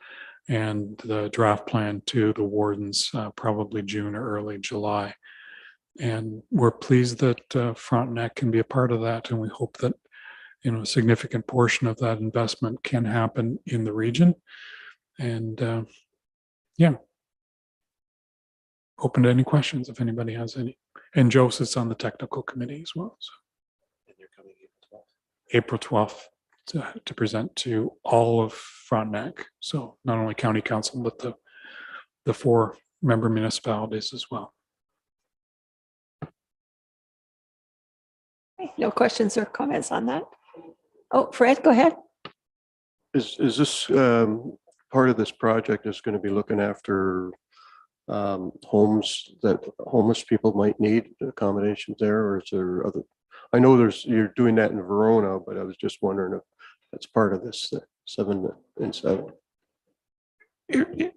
and the draft plan to the wardens probably June or early July. And we're pleased that Frontenac can be a part of that, and we hope that a significant portion of that investment can happen in the region. And yeah, open to any questions if anybody has any. And Joe sits on the technical committee as well. So. April 12th to present to all of Frontenac. So not only county council, but the 4 member municipalities as well. No questions or comments on that? Oh, Fred, go ahead. Is this part of this project is going to be looking after homes that homeless people might need, accommodations there, or is there other? I know you're doing that in Verona, but I was just wondering if that's part of this 7 and 7.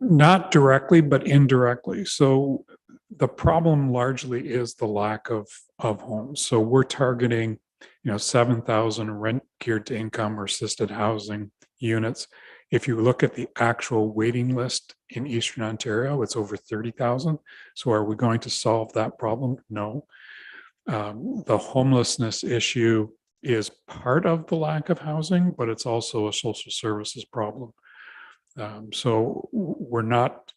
Not directly, but indirectly. So the problem largely is the lack of homes. So we're targeting, 7,000 rent geared to income or assisted housing units. If you look at the actual waiting list in Eastern Ontario, it's over 30,000. So are we going to solve that problem? No. The homelessness issue is part of the lack of housing, but it's also a social services problem. So we're not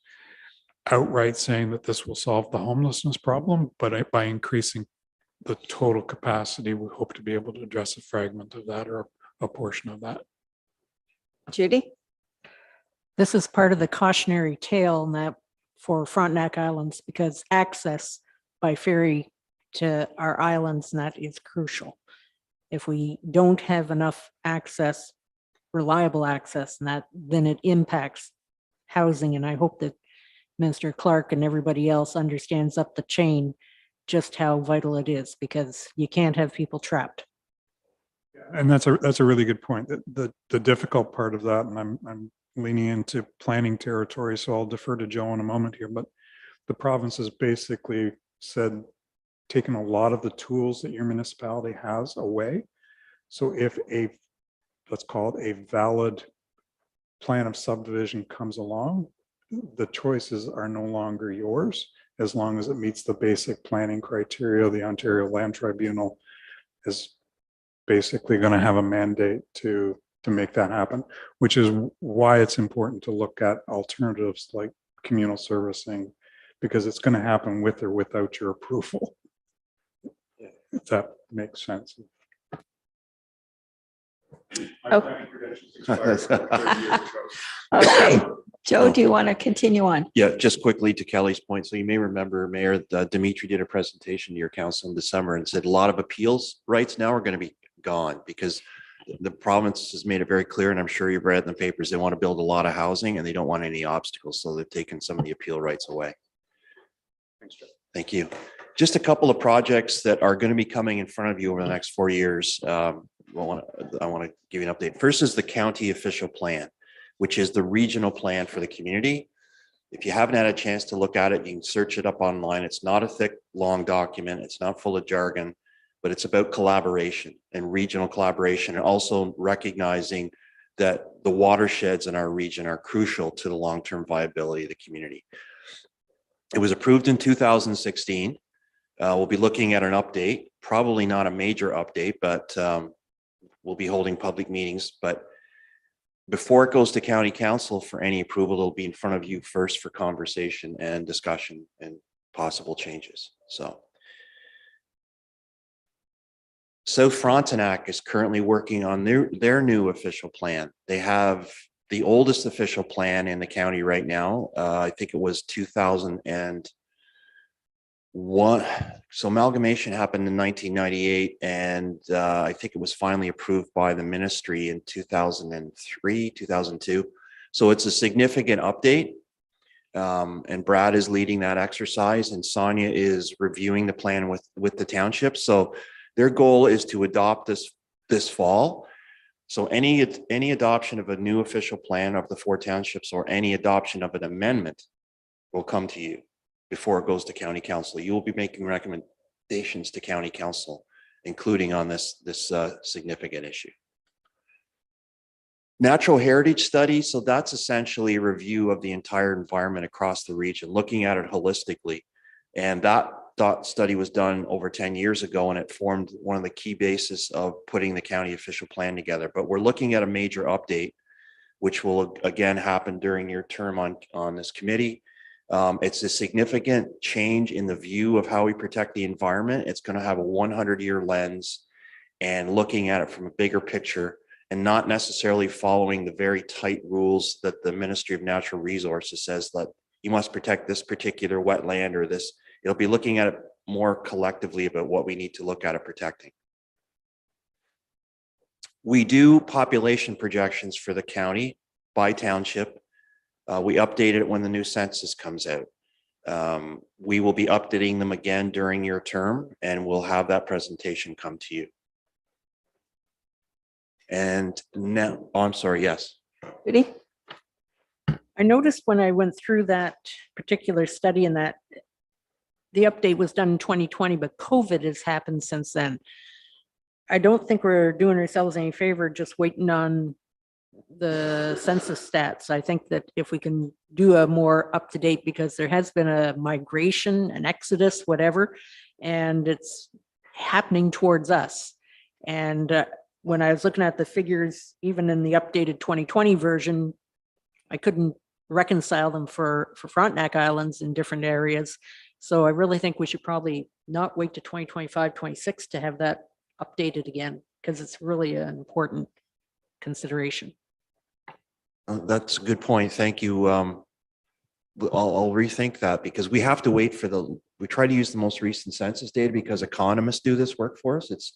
outright saying that this will solve the homelessness problem, but by increasing the total capacity, we hope to be able to address a fragment of that or a portion of that. Judy? This is part of the cautionary tale that for Frontenac Islands, because access by ferry to our islands, and that is crucial. If we don't have enough access, reliable access, and then it impacts housing. And I hope that Minister Clark and everybody else understands up the chain just how vital it is, because you can't have people trapped. And that's a really good point. The difficult part of that, and I'm leaning into planning territory, so I'll defer to Joe in a moment here, but the province has basically said, taken a lot of the tools that your municipality has away. So if let's call it a valid plan of subdivision comes along, the choices are no longer yours, as long as it meets the basic planning criteria. The Ontario Land Tribunal is basically going to have a mandate to make that happen, which is why it's important to look at alternatives like communal servicing, because it's going to happen with or without your approval. If that makes sense. Okay, Joe, do you want to continue on? Yeah, just quickly to Kelly's point. So you may remember Mayor Dimitri did a presentation to your council in the summer and said a lot of appeals rights now are going to be gone because the province has made it very clear, and I'm sure you've read in the papers, they want to build a lot of housing and they don't want any obstacles. So they've taken some of the appeal rights away. Thanks, Joe. Thank you. Just a couple of projects that are going to be coming in front of you over the next 4 years. I want to give you an update. First is the county official plan, which is the regional plan for the community. If you haven't had a chance to look at it, you can search it up online. It's not a thick, long document. It's not full of jargon, but it's about collaboration and regional collaboration, and also recognizing that the watersheds in our region are crucial to the long-term viability of the community. It was approved in 2016. We'll be looking at an update, probably not a major update, but we'll be holding public meetings. But before it goes to county council for any approval, it'll be in front of you first for conversation and discussion and possible changes. So South Frontenac is currently working on their new official plan. They have the oldest official plan in the county right now. I think it was 2000 and So amalgamation happened in 1998, and I think it was finally approved by the ministry in 2003, 2002. So it's a significant update. And Brad is leading that exercise, and Sonia is reviewing the plan with the township. So their goal is to adopt this fall. So any adoption of a new official plan of the 4 townships or any adoption of an amendment will come to you before it goes to county council. You will be making recommendations to county council, including on this significant issue. Natural heritage study. So that's essentially a review of the entire environment across the region, looking at it holistically. And that study was done over 10 years ago, and it formed one of the key bases of putting the county official plan together. But we're looking at a major update, which will again happen during your term on this committee. It's a significant change in the view of how we protect the environment. It's going to have a 100-year lens and looking at it from a bigger picture, and not necessarily following the very tight rules that the Ministry of Natural Resources says that you must protect this particular wetland or this. It'll be looking at it more collectively about what we need to look at protecting. We do population projections for the county by township. We update it when the new census comes out. We will be updating them again during your term, and we'll have that presentation come to you. And now, oh, I'm sorry, yes. Judy? I noticed when I went through that particular study and that the update was done in 2020, but COVID has happened since then. I don't think we're doing ourselves any favor just waiting on the census stats. I think that if we can do a more up-to-date, because there has been a migration, an exodus, whatever, and it's happening towards us. And when I was looking at the figures, even in the updated 2020 version, I couldn't reconcile them for Frontenac Islands in different areas. So I really think we should probably not wait to 2025, 26 to have that updated again, because it's really an important consideration. That's a good point. Thank you. I'll rethink that, because we have to wait for we try to use the most recent census data because economists do this work for us. It's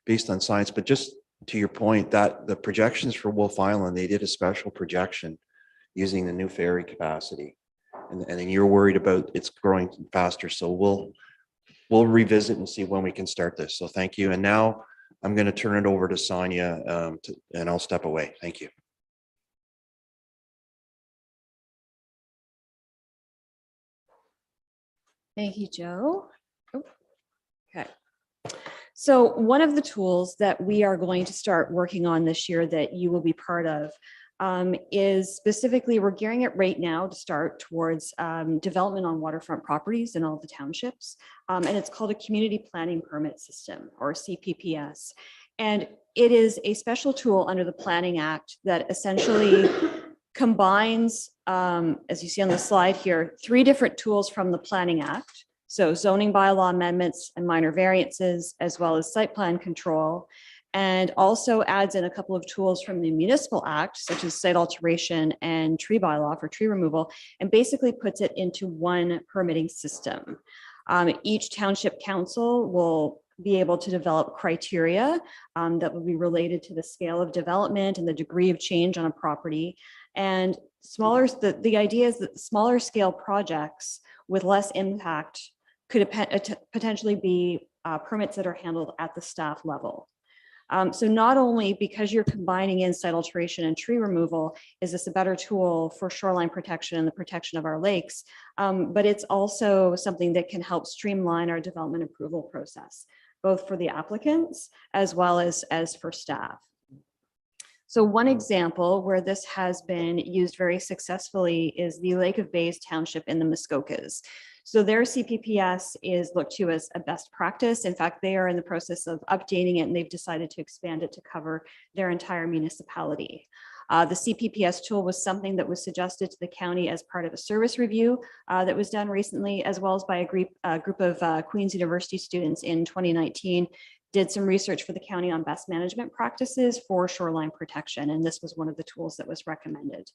based on science, but just to your point, that the projections for Wolf Island, they did a special projection using the new ferry capacity. And then you're worried about it's growing faster. So we'll revisit and see when we can start this. So thank you. And now I'm going to turn it over to Sonia and I'll step away. Thank you. Thank you, Joe. Oh, okay. So one of the tools that we are going to start working on this year that you will be part of is specifically, we're gearing it right now to start towards development on waterfront properties in all the townships. And it's called a Community Planning Permit System, or CPPS. And it is a special tool under the Planning Act that essentially combines, as you see on the slide here, 3 different tools from the Planning Act. So zoning bylaw amendments and minor variances, as well as site plan control, and also adds in a couple of tools from the Municipal Act, such as site alteration and tree bylaw for tree removal, and basically puts it into one permitting system. Each township council will be able to develop criteria that will be related to the scale of development and the degree of change on a property. And the idea is that smaller scale projects with less impact could potentially be permits that are handled at the staff level. So not only because you're combining in site alteration and tree removal, is this a better tool for shoreline protection and the protection of our lakes, but it's also something that can help streamline our development approval process, both for the applicants as well as for staff. So one example where this has been used very successfully is the Lake of Bays Township in the Muskokas. So their CPPS is looked to as a best practice. In fact, they are in the process of updating it, and they've decided to expand it to cover their entire municipality. The CPPS tool was something that was suggested to the county as part of a service review that was done recently, as well as by a group of Queen's University students in 2019, did some research for the county on best management practices for shoreline protection. And this was one of the tools that was recommended.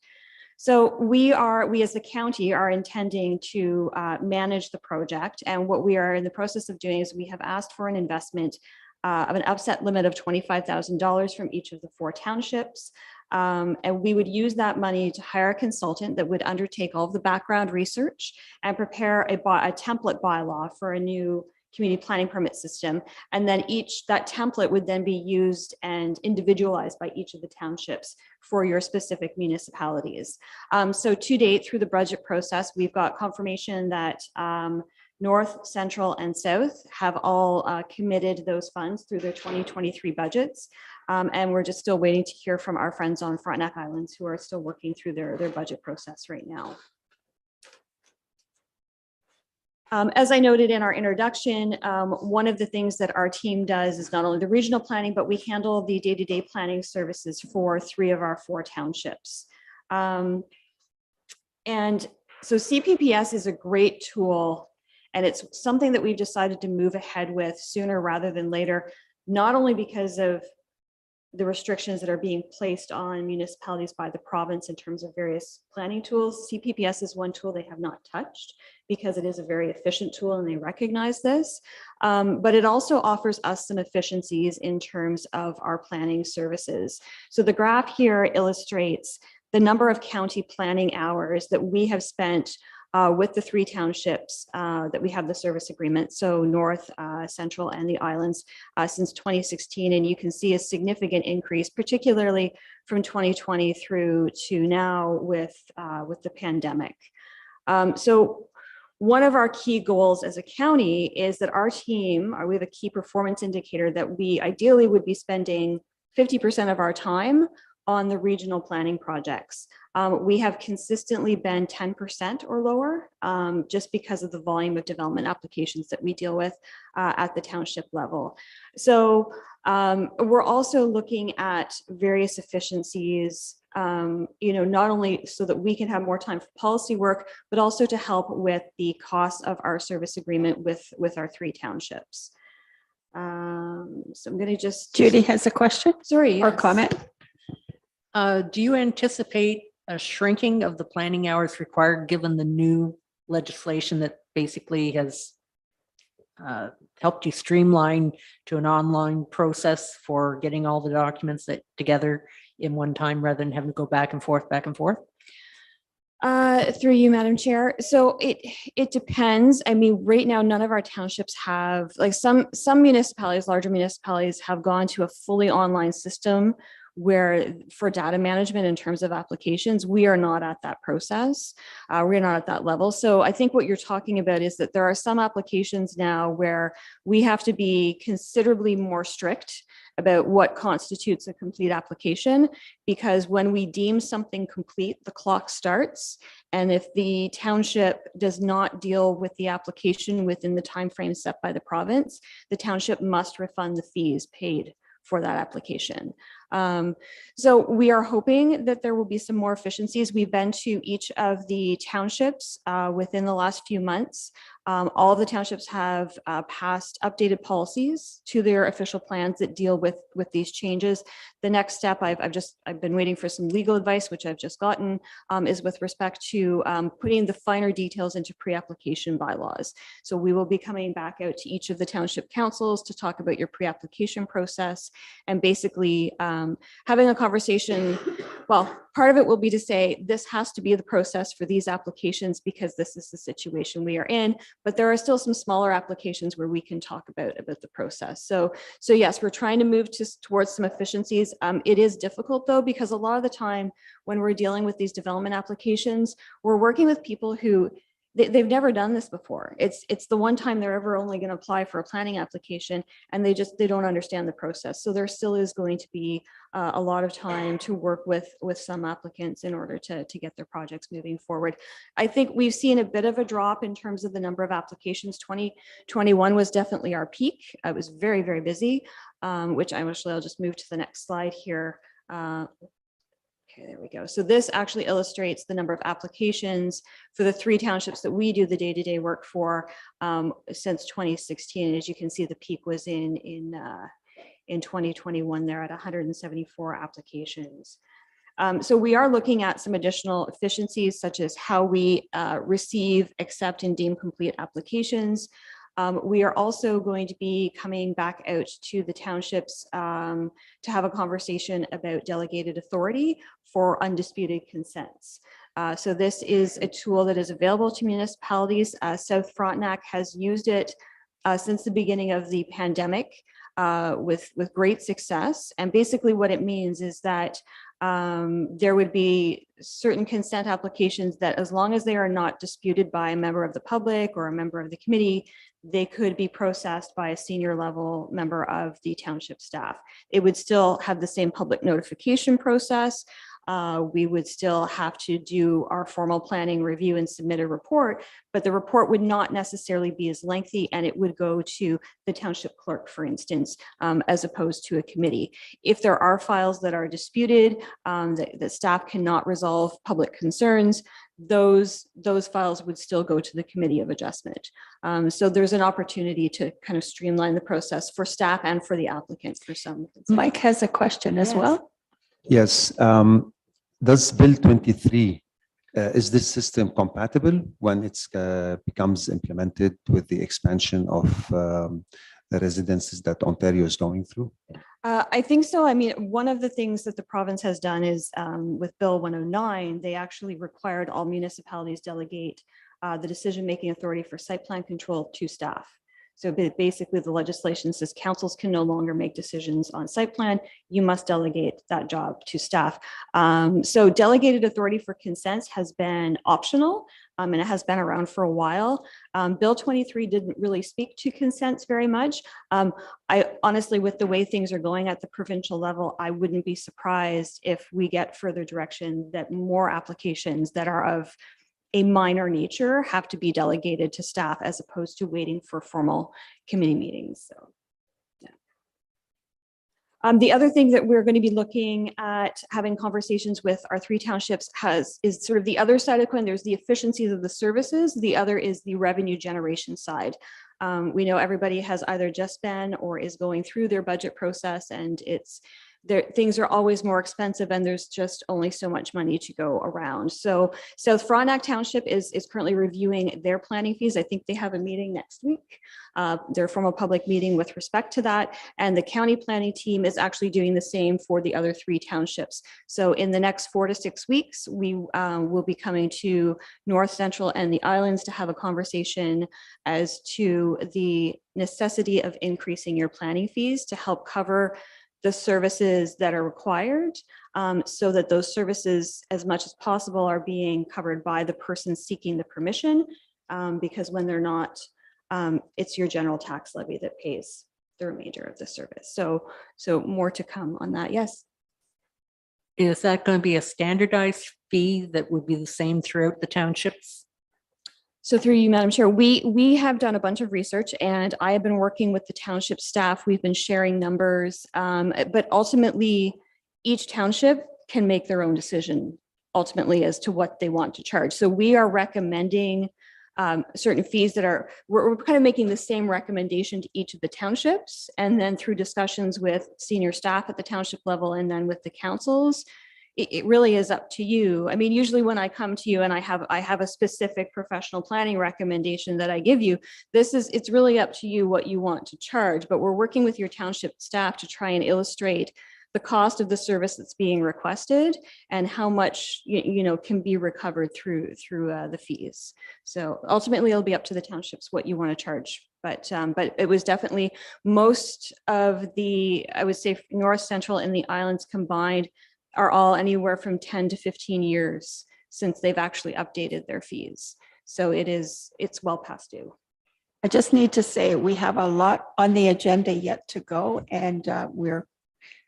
So we as the county are intending to manage the project. And what we are in the process of doing is we have asked for an investment of an upset limit of $25,000 from each of the 4 townships. And we would use that money to hire a consultant that would undertake all of the background research and prepare a template bylaw for a new community planning permit system. And then that template would then be used and individualized by each of the townships for your specific municipalities. So to date, through the budget process, we've got confirmation that North, Central, and South have all committed those funds through their 2023 budgets. And we're just still waiting to hear from our friends on Frontenac Islands who are still working through their budget process right now. As I noted in our introduction, one of the things that our team does is not only the regional planning, but we handle the day-to-day planning services for 3 of our 4 townships. And so CPPS is a great tool, and it's something that we've decided to move ahead with sooner rather than later, not only because of the restrictions that are being placed on municipalities by the province in terms of various planning tools. CPPS is one tool they have not touched because it is a very efficient tool and they recognize this. But it also offers us some efficiencies in terms of our planning services. So the graph here illustrates the number of county planning hours that we have spent with the 3 townships that we have the service agreement, so North, Central, and the Islands since 2016. And you can see a significant increase, particularly from 2020 through to now with the pandemic. So one of our key goals as a county is that our team, we have a key performance indicator that we ideally would be spending 50% of our time on the regional planning projects. We have consistently been 10% or lower just because of the volume of development applications that we deal with at the township level. So we're also looking at various efficiencies, not only so that we can have more time for policy work, but also to help with the cost of our service agreement with our 3 townships. So I'm going to just. Judy has a question. Sorry. Or yes. comment. Do you anticipate a shrinking of the planning hours required given the new legislation that basically has helped you streamline to an online process for getting all the documents that together in one time rather than having to go back and forth, back and forth? Through you, Madam Chair. So it depends. I mean, right now, none of our townships have, like some municipalities, larger municipalities have gone to a fully online system where for data management in terms of applications, we are not at that process. We're not at that level. So I think what you're talking about is that there are some applications now where we have to be considerably more strict about what constitutes a complete application, because when we deem something complete, the clock starts. And if the township does not deal with the application within the timeframe set by the province, the township must refund the fees paid for that application. So we are hoping that there will be some more efficiencies. We've been to each of the townships within the last few months. All of the townships have passed updated policies to their official plans that deal with these changes. The next step, I've been waiting for some legal advice, which I've just gotten, is with respect to putting the finer details into pre-application bylaws. So we will be coming back out to each of the township councils to talk about your pre-application process and basically having a conversation. Well, part of it will be to say, this has to be the process for these applications because this is the situation we are in, but there are still some smaller applications where we can talk about the process. So yes, we're trying to move towards some efficiencies. It is difficult though, because a lot of the time when we're dealing with these development applications, we're working with people who they've never done this before. It's the one time they're ever only going to apply for a planning application, and they don't understand the process. So there still is going to be a lot of time to work with some applicants in order to get their projects moving forward. I think we've seen a bit of a drop in terms of the number of applications. 2021 was definitely our peak. I was very, very busy, which I'll just move to the next slide here. Okay, there we go. So this actually illustrates the number of applications for the 3 townships that we do the day-to-day work for since 2016. As you can see, the peak was in 2021 there at 174 applications. So we are looking at some additional efficiencies such as how we receive, accept, and deem complete applications. We are also going to be coming back out to the townships to have a conversation about delegated authority for undisputed consents. So this is a tool that is available to municipalities. South Frontenac has used it since the beginning of the pandemic with great success. And basically what it means is that there would be certain consent applications that, as long as they are not disputed by a member of the public or a member of the committee, they could be processed by a senior level member of the township staff. It would still have the same public notification process. We would still have to do our formal planning review and submit a report, but the report would not necessarily be as lengthy, and it would go to the township clerk, for instance, as opposed to a committee. If there are files that are disputed, that staff cannot resolve public concerns, those files would still go to the Committee of Adjustment. So there's an opportunity to kind of streamline the process for staff and for the applicant for some. Mike has a question as Yes. well. Yes. Does Bill 23, is this system compatible when it becomes implemented with the expansion of the residences that Ontario is going through? I think so. I mean, one of the things that the province has done is with Bill 109, they actually required all municipalities delegate the decision-making authority for site plan control to staff. So basically the legislation says councils can no longer make decisions on site plan. You must delegate that job to staff. So delegated authority for consents has been optional and it has been around for a while. Bill 23 didn't really speak to consents very much. I honestly, with the way things are going at the provincial level, I wouldn't be surprised if we get further direction that more applications that are of a minor nature have to be delegated to staff as opposed to waiting for formal committee meetings. So, yeah. The other thing that we're going to be looking at having conversations with our 3 townships is sort of the other side of the coin. There's the efficiencies of the services. The other is the revenue generation side. We know everybody has either just been or is going through their budget process, and things are always more expensive and there's just only so much money to go around. So South Frontenac Township is currently reviewing their planning fees. I think they have a meeting next week, their formal public meeting with respect to that. And the county planning team is actually doing the same for the other 3 townships. So in the next 4 to 6 weeks, we will be coming to North Central and the Islands to have a conversation as to the necessity of increasing your planning fees to help cover the services that are required, so that those services, as much as possible, are being covered by the person seeking the permission, because when they're not, it's your general tax levy that pays the remainder of the service. So more to come on that. Yes. Is that going to be a standardized fee that would be the same throughout the townships? So through you, Madam Chair, we have done a bunch of research and I have been working with the township staff. We've been sharing numbers, but ultimately each township can make their own decision ultimately as to what they want to charge. So we are recommending certain fees that we're kind of making the same recommendation to each of the townships. And then through discussions with senior staff at the township level and then with the councils, it really is up to you. I mean, usually when I come to you and I have a specific professional planning recommendation that I give you, it's really up to you what you want to charge, but we're working with your township staff to try and illustrate the cost of the service that's being requested and how much can be recovered through the fees. So ultimately it'll be up to the townships what you want to charge. But it was definitely most of I would say North Central and the Islands combined are all anywhere from 10 to 15 years since they've actually updated their fees. So it's well past due. I just need to say we have a lot on the agenda yet to go, and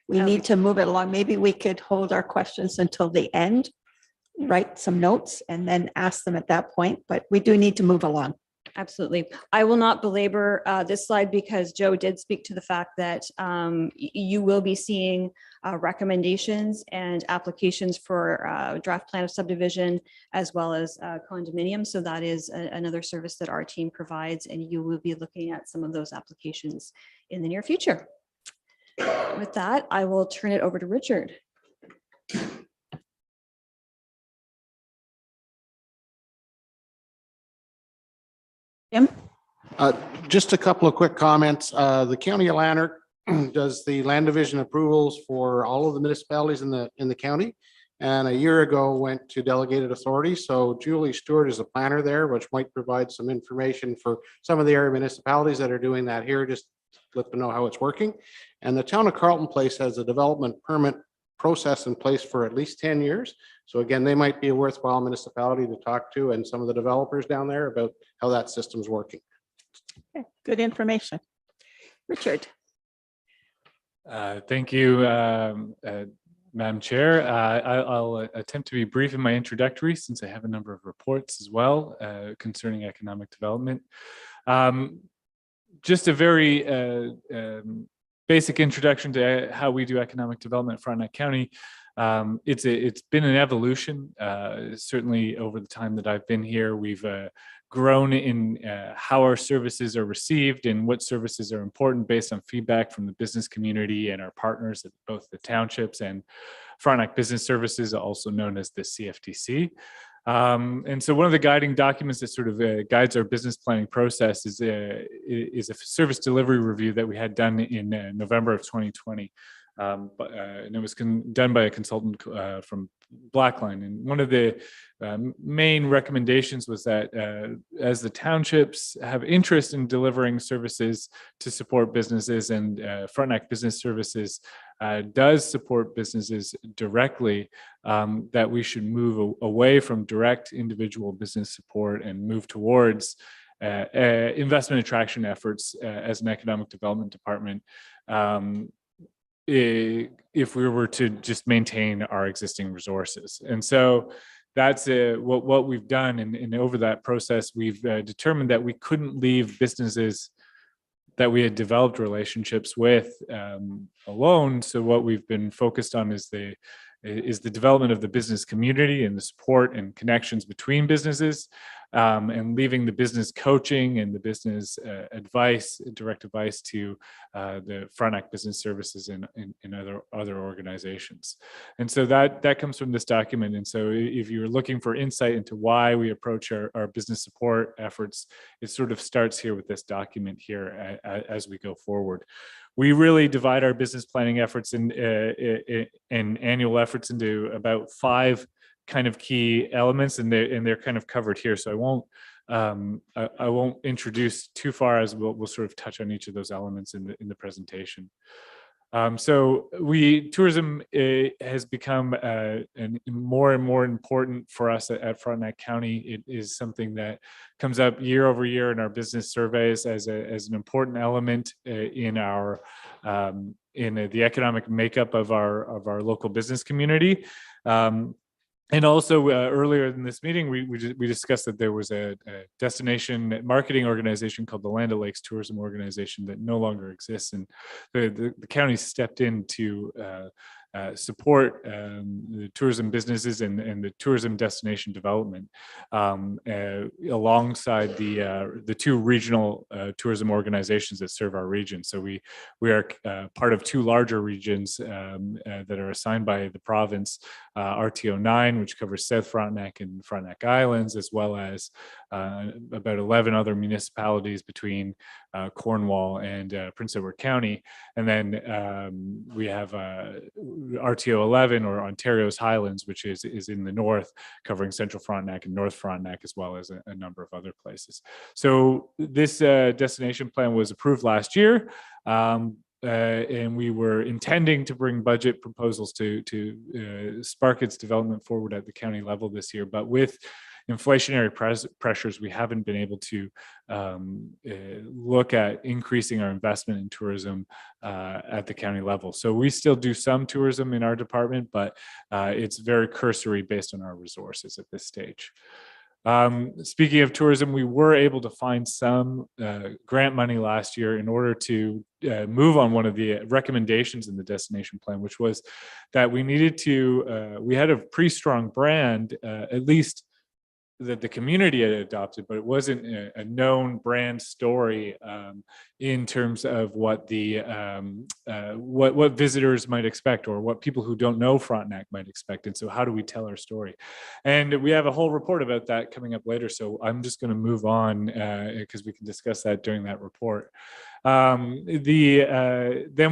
we need to move it along. Maybe we could hold our questions until the end, write some notes, and then ask them at that point. But we do need to move along. Absolutely. I will not belabor this slide because Joe did speak to the fact that you will be seeing recommendations and applications for draft plan of subdivision as well as condominium. So that is another service that our team provides, and you will be looking at some of those applications in the near future. With that, I will turn it over to Richard. Jim? Just a couple of quick comments. The County of Lanark does the land division approvals for all of the municipalities in the county. And a year ago went to delegated authority. So Julie Stewart is a planner there, which might provide some information for some of the area municipalities that are doing that here, just let them know how it's working. And the town of Carlton Place has a development permit process in place for at least 10 years. So again, they might be a worthwhile municipality to talk to and some of the developers down there about how that system's working. Okay, good information. Richard. Thank you, Madam Chair. I'll attempt to be brief in my introductory since I have a number of reports as well concerning economic development. Just a very basic introduction to how we do economic development at Frontenac County. It's been an evolution. Certainly over the time that I've been here, we've grown in how our services are received and what services are important based on feedback from the business community and our partners at both the townships and Frontenac Business Services, also known as the CFTC. And so one of the guiding documents that sort of guides our business planning process is a service delivery review that we had done in November of 2020. And it was done by a consultant from Blackline. And one of the main recommendations was that as the townships have interest in delivering services to support businesses, and Frontenac Business Services does support businesses directly, that we should move away from direct individual business support and move towards investment attraction efforts as an economic development department. If we were to just maintain our existing resources. And so that's what we've done. And over that process, we've determined that we couldn't leave businesses that we had developed relationships with alone. So what we've been focused on is the development of the business community and the support and connections between businesses, and leaving the business coaching and the business advice, direct advice to the Frontenac Business Services and other organizations. And so that comes from this document. And so if you're looking for insight into why we approach our business support efforts, it sort of starts here with this document here as we go forward. We really divide our business planning efforts and annual efforts into about 5 kind of key elements, and they're kind of covered here. So I won't introduce too far, as we'll sort of touch on each of those elements in the presentation. So tourism has become more and more important for us at Frontenac County. It is something that comes up year over year in our business surveys as an important element in our in the economic makeup of our local business community. And also earlier in this meeting, we discussed that there was a destination marketing organization called the Land O'Lakes Tourism Organization that no longer exists. And the county stepped in to support the tourism businesses and the tourism destination development alongside the 2 regional tourism organizations that serve our region. So we are part of 2 larger regions that are assigned by the province, RTO 9, which covers South Frontenac and Frontenac Islands, as well as about 11 other municipalities between Cornwall and Prince Edward County. And then we have RTO 11, or Ontario's Highlands, which is in the north, covering Central Frontenac and North Frontenac, as well as a number of other places. So this destination plan was approved last year. And we were intending to bring budget proposals to spark its development forward at the county level this year. But with inflationary pressures, we haven't been able to look at increasing our investment in tourism at the county level. So we still do some tourism in our department, but it's very cursory based on our resources at this stage. Speaking of tourism, we were able to find some grant money last year in order to move on one of the recommendations in the destination plan, which was that we needed to, we had a pretty strong brand, at least that the community had adopted, but it wasn't a known brand story in terms of what the what visitors might expect, or what people who don't know Frontenac might expect. And so how do we tell our story? And we have a whole report about that coming up later. So I'm just going to move on because we can discuss that during that report. Then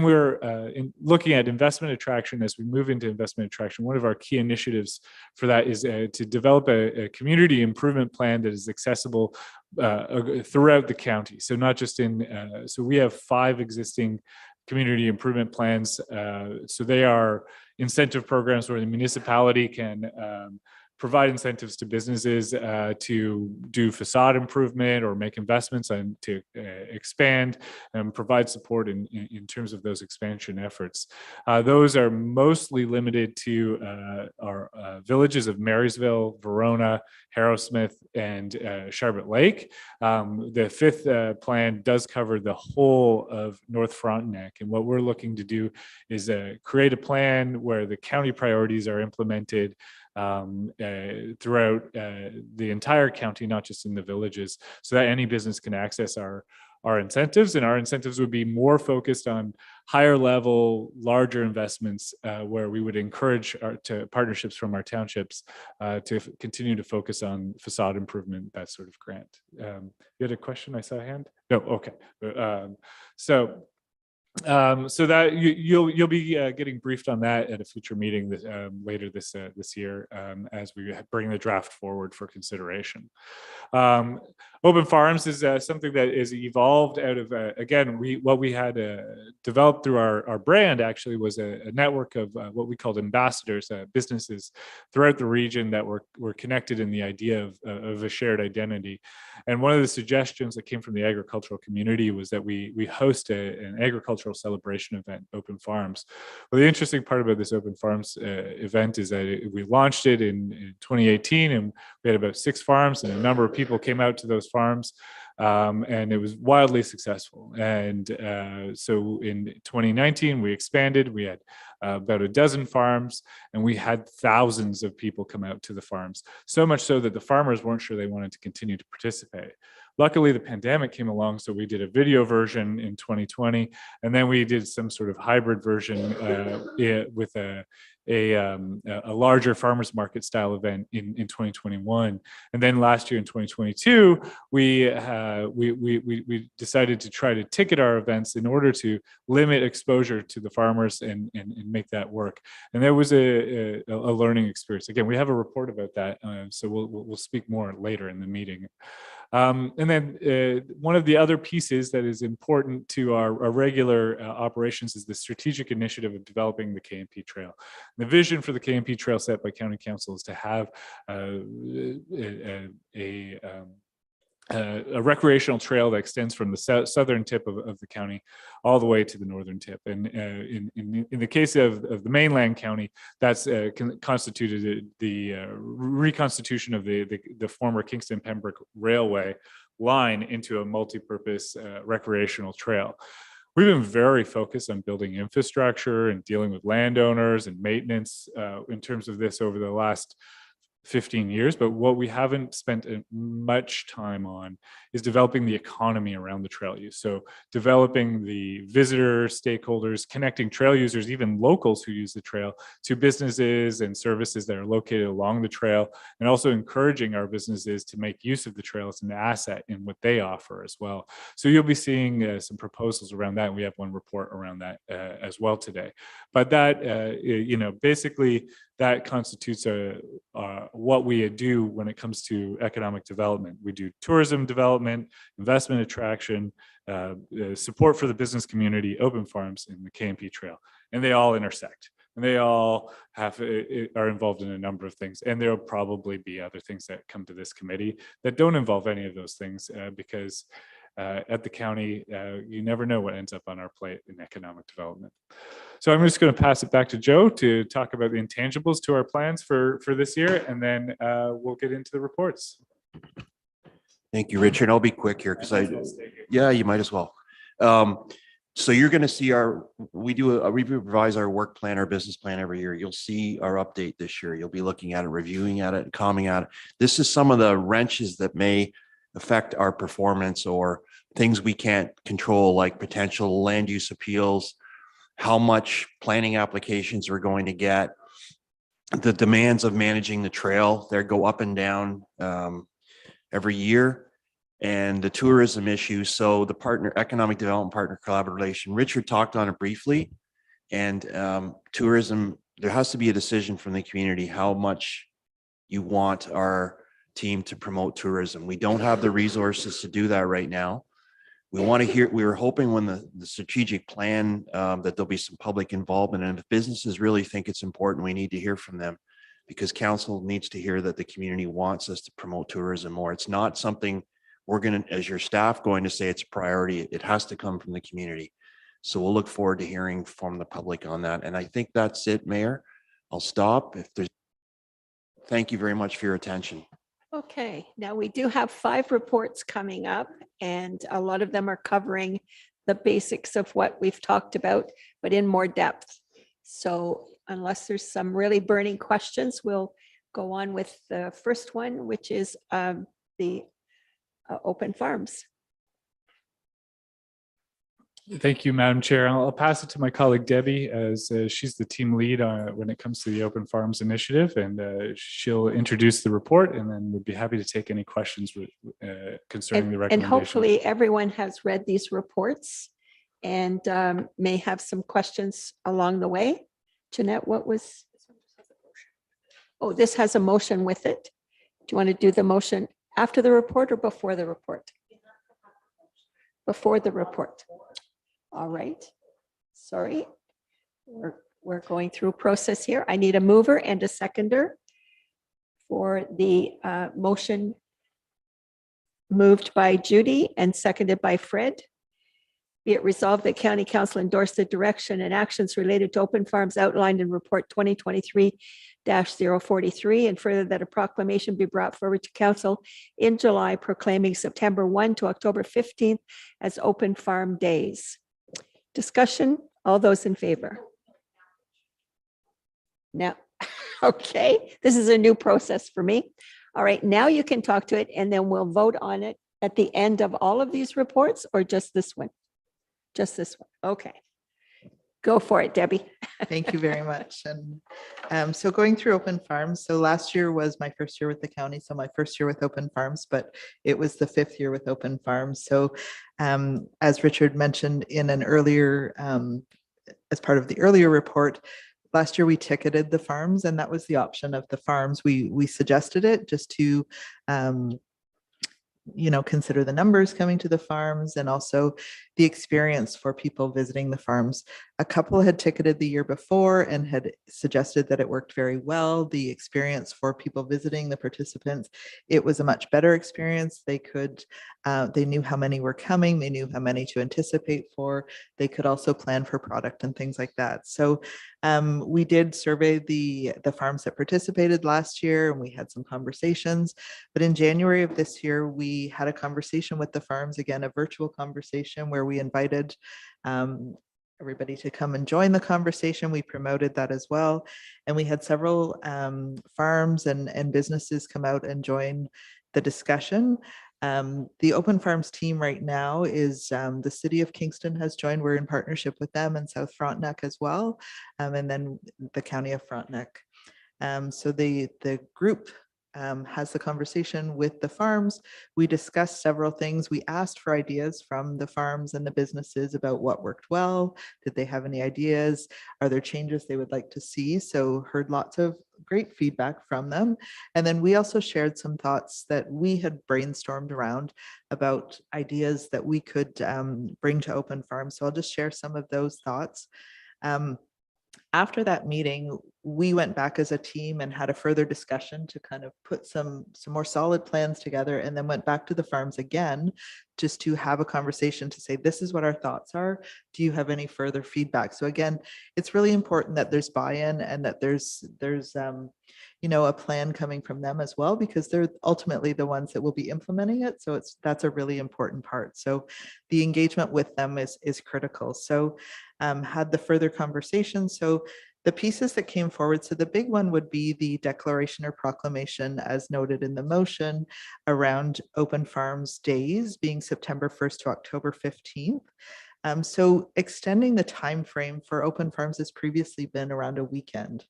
we're looking at investment attraction. As we move into investment attraction, one of our key initiatives for that is to develop a community improvement plan that is accessible throughout the county. So not just in, so we have 5 existing community improvement plans. So they are incentive programs where the municipality can provide incentives to businesses to do facade improvement or make investments and to expand and provide support in terms of those expansion efforts. Those are mostly limited to our villages of Marysville, Verona, Harrowsmith, and Sharbot Lake. The 5th plan does cover the whole of North Frontenac. And what we're looking to do is create a plan where the county priorities are implemented throughout the entire county, not just in the villages, so that any business can access our incentives. And our incentives would be more focused on higher level, larger investments where we would encourage partnerships from our townships to continue to focus on facade improvement, that sort of grant. You had a question? I saw a hand. No, okay. So that you'll be getting briefed on that at a future meeting later this year as we bring the draft forward for consideration. Open farms is something that is evolved out of again what we had developed through our brand actually was a network of what we called ambassadors, businesses throughout the region that were connected in the idea of a shared identity. And one of the suggestions that came from the agricultural community was that we host an agricultural celebration event, Open Farms. Well, the interesting part about this Open Farms event is that we launched it in 2018, and we had about 6 farms, and a number of people came out to those farms, and it was wildly successful. And so in 2019, we expanded. We had about a dozen farms, and we had thousands of people come out to the farms, so much so that the farmers weren't sure they wanted to continue to participate. Luckily, the pandemic came along, so we did a video version in 2020, and then we did some sort of hybrid version with a larger farmers market style event in 2021. And then last year in 2022, we decided to try to ticket our events in order to limit exposure to the farmers and make that work. And there was a learning experience. Again, we have a report about that, so we'll speak more later in the meeting. And then one of the other pieces that is important to our regular operations is the strategic initiative of developing the KMP Trail. The vision for the KMP Trail set by County Council is to have a recreational trail that extends from the southern tip of the county all the way to the northern tip. And in the case of the mainland county, that's constituted the reconstitution of the former Kingston Pembroke Railway line into a multi-purpose recreational trail. We've been very focused on building infrastructure and dealing with landowners and maintenance in terms of this over the last 15 years, but what we haven't spent much time on is developing the economy around the trail use. So developing the visitor stakeholders, connecting trail users, even locals who use the trail, to businesses and services that are located along the trail, and also encouraging our businesses to make use of the trail as an asset in what they offer as well. So you'll be seeing some proposals around that. We have one report around that as well today. But that, basically that constitutes what we do when it comes to economic development. We do tourism development, investment attraction, support for the business community, open farms, and the KMP Trail, and they all intersect. And they all are involved in a number of things. And there'll probably be other things that come to this committee that don't involve any of those things because at the county, you never know what ends up on our plate in economic development. So I'm just going to pass it back to Joe to talk about the intangibles to our plans for this year, and then we'll get into the reports. Thank you, Richard. I'll be quick here because you might as well. So you're going to see we revise our work plan, our business plan every year. You'll see our update this year. You'll be looking at it, reviewing at it, and commenting at it. This is some of the wrenches that may affect our performance or things we can't control, like potential land use appeals, how much planning applications we're going to get, the demands of managing the trail. They go up and down every year, and the tourism issue. So the economic development partner collaboration, Richard talked on it briefly, and tourism, there has to be a decision from the community how much you want our team to promote tourism. We don't have the resources to do that right now. We were hoping when the strategic plan that there'll be some public involvement, and if businesses really think it's important, we need to hear from them, because council needs to hear that the community wants us to promote tourism more. It's not something we're going to, as your staff, going to say it's a priority. It has to come from the community. So we'll look forward to hearing from the public on that. And I think that's it, Mayor. I'll stop. Thank you very much for your attention. Okay, now we do have 5 reports coming up, and a lot of them are covering the basics of what we've talked about, but in more depth. So unless there's some really burning questions, we'll go on with the first one, which is the open farms. Thank you, Madam Chair. I'll pass it to my colleague Debbie, as she's the team lead when it comes to the Open Farms Initiative, and she'll introduce the report, and then we'd be happy to take any questions concerning the And recommendation. hopefully everyone has read these reports and may have some questions along the way. Jeanette, what was? Oh, this has a motion with it. Do you want to do the motion after the report or before the report? Before the report. All right. Sorry. We're going through a process here. I need a mover and a seconder for the motion moved by Judy and seconded by Fred. Be it resolved that County Council endorse the direction and actions related to open farms outlined in Report 2023-043, and further that a proclamation be brought forward to Council in July proclaiming September 1 to October 15th as Open Farm Days. Discussion, all those in favor? Now, okay, this is a new process for me. All right, now you can talk to it, and then we'll vote on it at the end of all of these reports, or just this one? Just this one. Okay. Go for it, Debbie. Thank you very much. And so going through open farms, so last year was my first year with the county, so my first year with open farms, but it was the 5th year with open farms. So as Richard mentioned in an earlier, as part of the earlier report, last year we ticketed the farms, and that was the option of the farms. We suggested it just to consider the numbers coming to the farms and also the experience for people visiting the farms. A couple had ticketed the year before and had suggested that it worked very well. The experience for people visiting, the participants, it was a much better experience. They knew how many were coming. They knew how many to anticipate for. They could also plan for product and things like that. So we did survey the farms that participated last year, and we had some conversations. But in January of this year, we had a conversation with the farms, again, a virtual conversation where we invited everybody to come and join the conversation. We promoted that as well. And we had several farms and businesses come out and join the discussion. The Open Farms team right now is the City of Kingston has joined. We're in partnership with them, and South Frontenac as well, and then the County of Frontenac. So the group has the conversation with the farms. We discussed several things. We asked for ideas from the farms and the businesses about what worked well. Did they have any ideas? Are there changes they would like to see? So heard lots of great feedback from them. And then we also shared some thoughts that we had brainstormed around about ideas that we could bring to open farms. So I'll just share some of those thoughts. After that meeting, we went back as a team and had a further discussion to kind of put some more solid plans together, and then went back to the farms again just to have a conversation to say, this is what our thoughts are. Do you have any further feedback? So again, it's really important that there's buy-in and that there's you know, a plan coming from them as well, because they're ultimately the ones that will be implementing it. So that's a really important part. So the engagement with them is critical. So had the further conversation. So the pieces that came forward, so the big one would be the declaration or proclamation, as noted in the motion, around Open Farms Days being September 1st to October 15th. So extending the time frame for Open Farms has previously been around a weekend.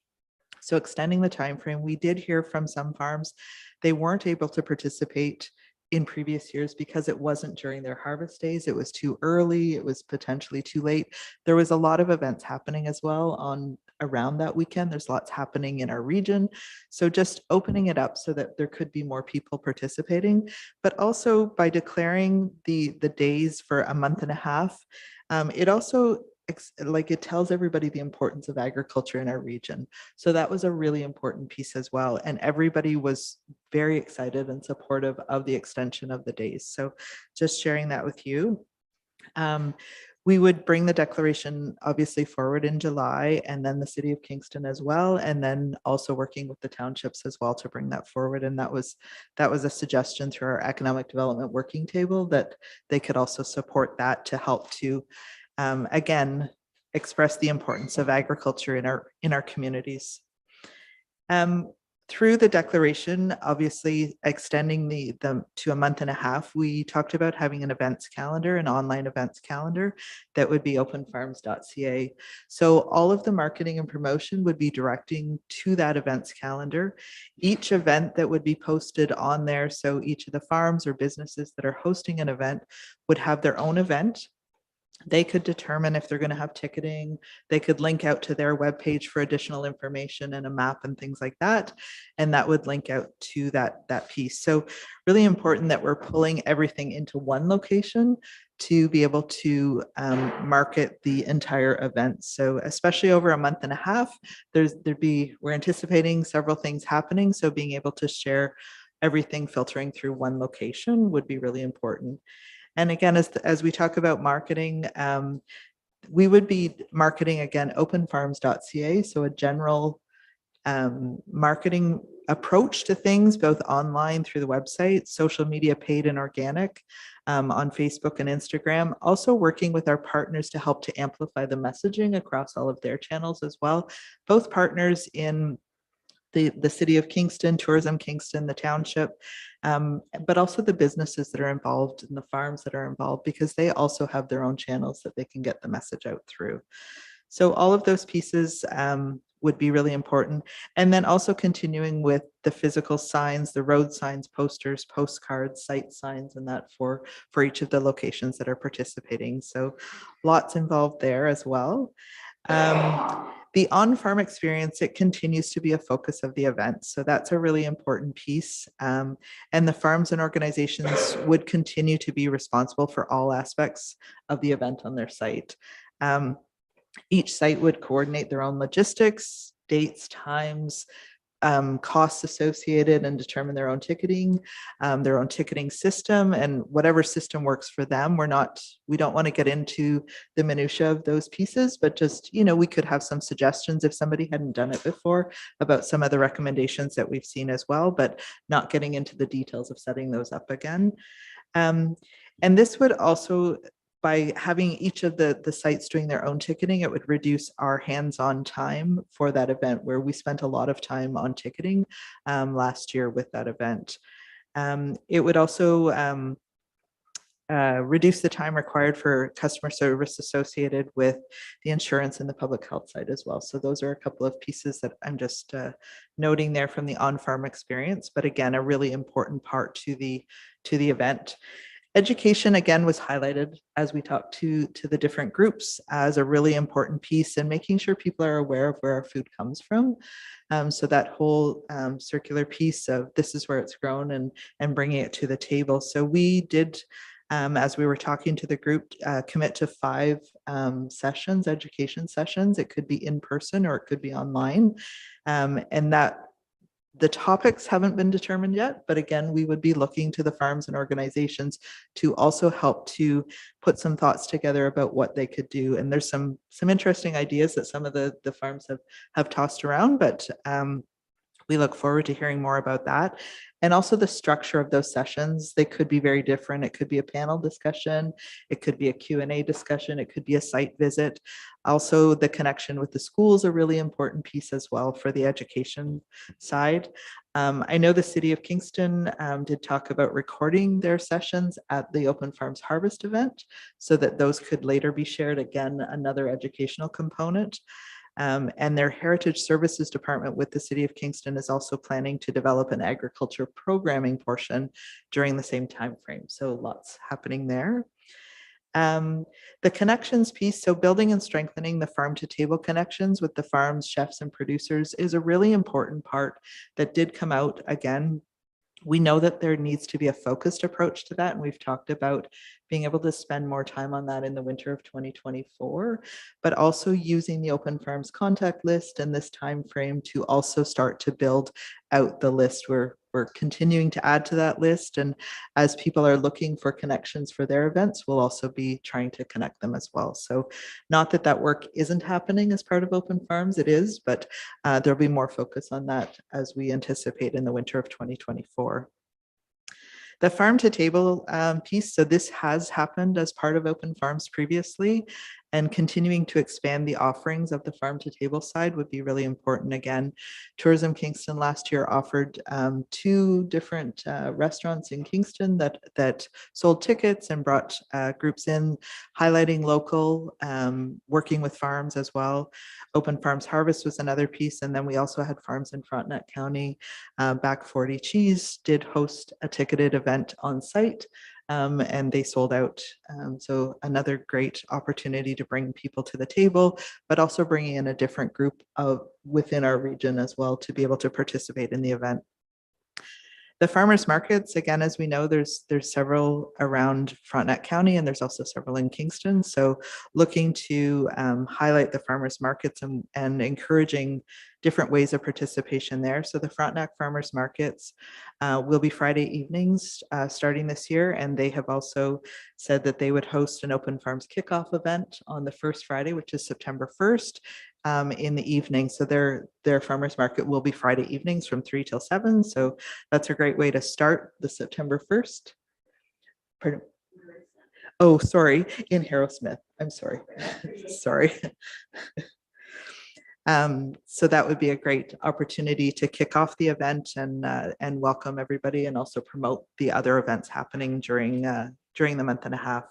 So extending the time frame, we did hear from some farms, they weren't able to participate in previous years because it wasn't during their harvest days. It was too early. It was potentially too late. There was a lot of events happening as well around that weekend. There's lots happening in our region. So just opening it up so that there could be more people participating, but also by declaring the days for a month and a half, it also it tells everybody the importance of agriculture in our region. So that was a really important piece as well. And everybody was very excited and supportive of the extension of the days. So just sharing that with you. We would bring the declaration obviously forward in July, and then the City of Kingston as well, and then also working with the townships as well to bring that forward. And that was a suggestion through our economic development working table that they could also support that to help to again, express the importance of agriculture in our communities. Through the declaration, obviously extending them to a month and a half, we talked about having an events calendar, an online events calendar that would be openfarms.ca. So all of the marketing and promotion would be directing to that events calendar. Each event that would be posted on there, so each of the farms or businesses that are hosting an event would have their own event. They could determine if they're going to have ticketing. They could link out to their webpage for additional information and a map and things like that. And that would link out to that piece. So really important that we're pulling everything into one location to be able to market the entire event. So especially over a month and a half, we're anticipating several things happening. So being able to share everything filtering through one location would be really important. And again, as we talk about marketing, we would be marketing, again, openfarms.ca. So a general marketing approach to things, both online through the website, social media, paid and organic, on Facebook and Instagram. Also working with our partners to help to amplify the messaging across all of their channels as well. Both partners in the City of Kingston, Tourism Kingston, the township, but also the businesses that are involved and the farms that are involved, because they also have their own channels that they can get the message out through. So all of those pieces would be really important. And then also continuing with the physical signs, the road signs, posters, postcards, site signs, and that for each of the locations that are participating. So lots involved there as well. The on-farm experience, it continues to be a focus of the event. So that's a really important piece. And the farms and organizations would continue to be responsible for all aspects of the event on their site. Each site would coordinate their own logistics, dates, times, costs associated, and determine their own ticketing system, and whatever system works for them. We don't want to get into the minutia of those pieces, but just, we could have some suggestions if somebody hadn't done it before about some of the recommendations that we've seen as well, but not getting into the details of setting those up again. And this would also, by having each of the sites doing their own ticketing, it would reduce our hands-on time for that event, where we spent a lot of time on ticketing last year with that event. It would also reduce the time required for customer service associated with the insurance and the public health side as well. So those are a couple of pieces that I'm just noting there from the on-farm experience, but again, a really important part to the event. Education, again, was highlighted as we talked to the different groups as a really important piece, and making sure people are aware of where our food comes from. So that whole circular piece of this is where it's grown and bringing it to the table. So we did As we were talking to the group, commit to 5 sessions, education sessions. It could be in person or it could be online. And that the topics haven't been determined yet, but again, we would be looking to the farms and organizations to also help to put some thoughts together about what they could do. And there's some interesting ideas that some of the farms have tossed around, but we look forward to hearing more about that. And also the structure of those sessions, they could be very different. It could be a panel discussion. It could be a Q&A discussion. It could be a site visit. Also, the connection with the schools, a really important piece as well for the education side. I know the City of Kingston did talk about recording their sessions at the Open Farms Harvest event so that those could later be shared. Again, another educational component. And their Heritage Services Department with the City of Kingston is also planning to develop an agriculture programming portion during the same time frame. So lots happening there. The connections piece, so building and strengthening the farm to table connections with the farms, chefs, and producers is a really important part that did come out. Again, we know that there needs to be a focused approach to that, and we've talked about being able to spend more time on that in the winter of 2024, but also using the Open Farms contact list and this time frame to also start to build out the list. We're continuing to add to that list, and as people are looking for connections for their events, we'll also be trying to connect them as well. So not that that work isn't happening as part of Open Farms, it is, but there'll be more focus on that as we anticipate in the winter of 2024. The farm to table piece, so this has happened as part of Open Farms previously, and continuing to expand the offerings of the farm to table side would be really important. Again, Tourism Kingston last year offered 2 different restaurants in Kingston that sold tickets and brought groups in, highlighting local, working with farms as well. Open Farms Harvest was another piece, and then we also had farms in Frontenac County. Back 40 Cheese did host a ticketed event on site, and they sold out. So another great opportunity to bring people to the table, but also bringing in a different group of within our region as well to be able to participate in the event. The farmers markets, again, as we know, there's several around Frontenac County, and there's also several in Kingston. So looking to highlight the farmers markets and encouraging different ways of participation there. So the Frontenac farmers markets will be Friday evenings starting this year, and they have also said that they would host an Open Farms kickoff event on the first Friday, which is September 1st. In the evening. So their farmers market will be Friday evenings from 3 till 7. So that's a great way to start the September 1st. Pardon? Oh, sorry, in Harrowsmith. I'm sorry. Sorry. So that would be a great opportunity to kick off the event and welcome everybody, and also promote the other events happening during the month and a half.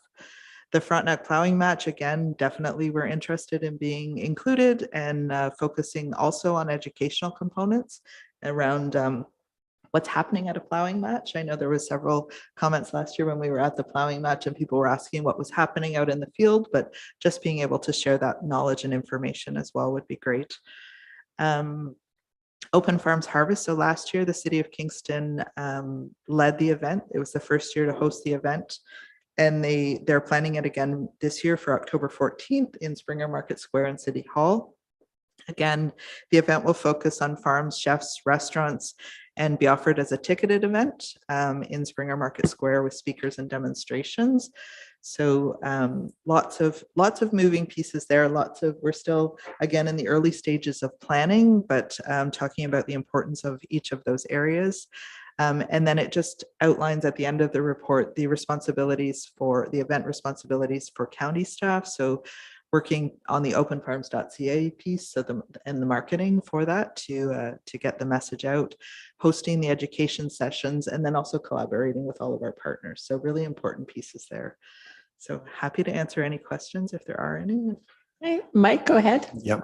The Frontenac plowing match, again, definitely we're interested in being included and focusing also on educational components around what's happening at a plowing match. I know there was several comments last year when we were at the plowing match and people were asking what was happening out in the field, but just being able to share that knowledge and information as well would be great. Open Farms Harvest. So last year, the City of Kingston led the event. It was the first year to host the event. And they're planning it again this year for October 14th in Springer Market Square in City Hall. Again, the event will focus on farms, chefs, restaurants, and be offered as a ticketed event in Springer Market Square with speakers and demonstrations. So lots of moving pieces there. We're still, again, in the early stages of planning, but talking about the importance of each of those areas. And then it just outlines at the end of the report the responsibilities for the event responsibilities for county staff. So working on the openfarms.ca piece and the marketing for that to get the message out, hosting the education sessions, and then also collaborating with all of our partners. So really important pieces there. So happy to answer any questions if there are any. Hey, Mike, go ahead. Yeah,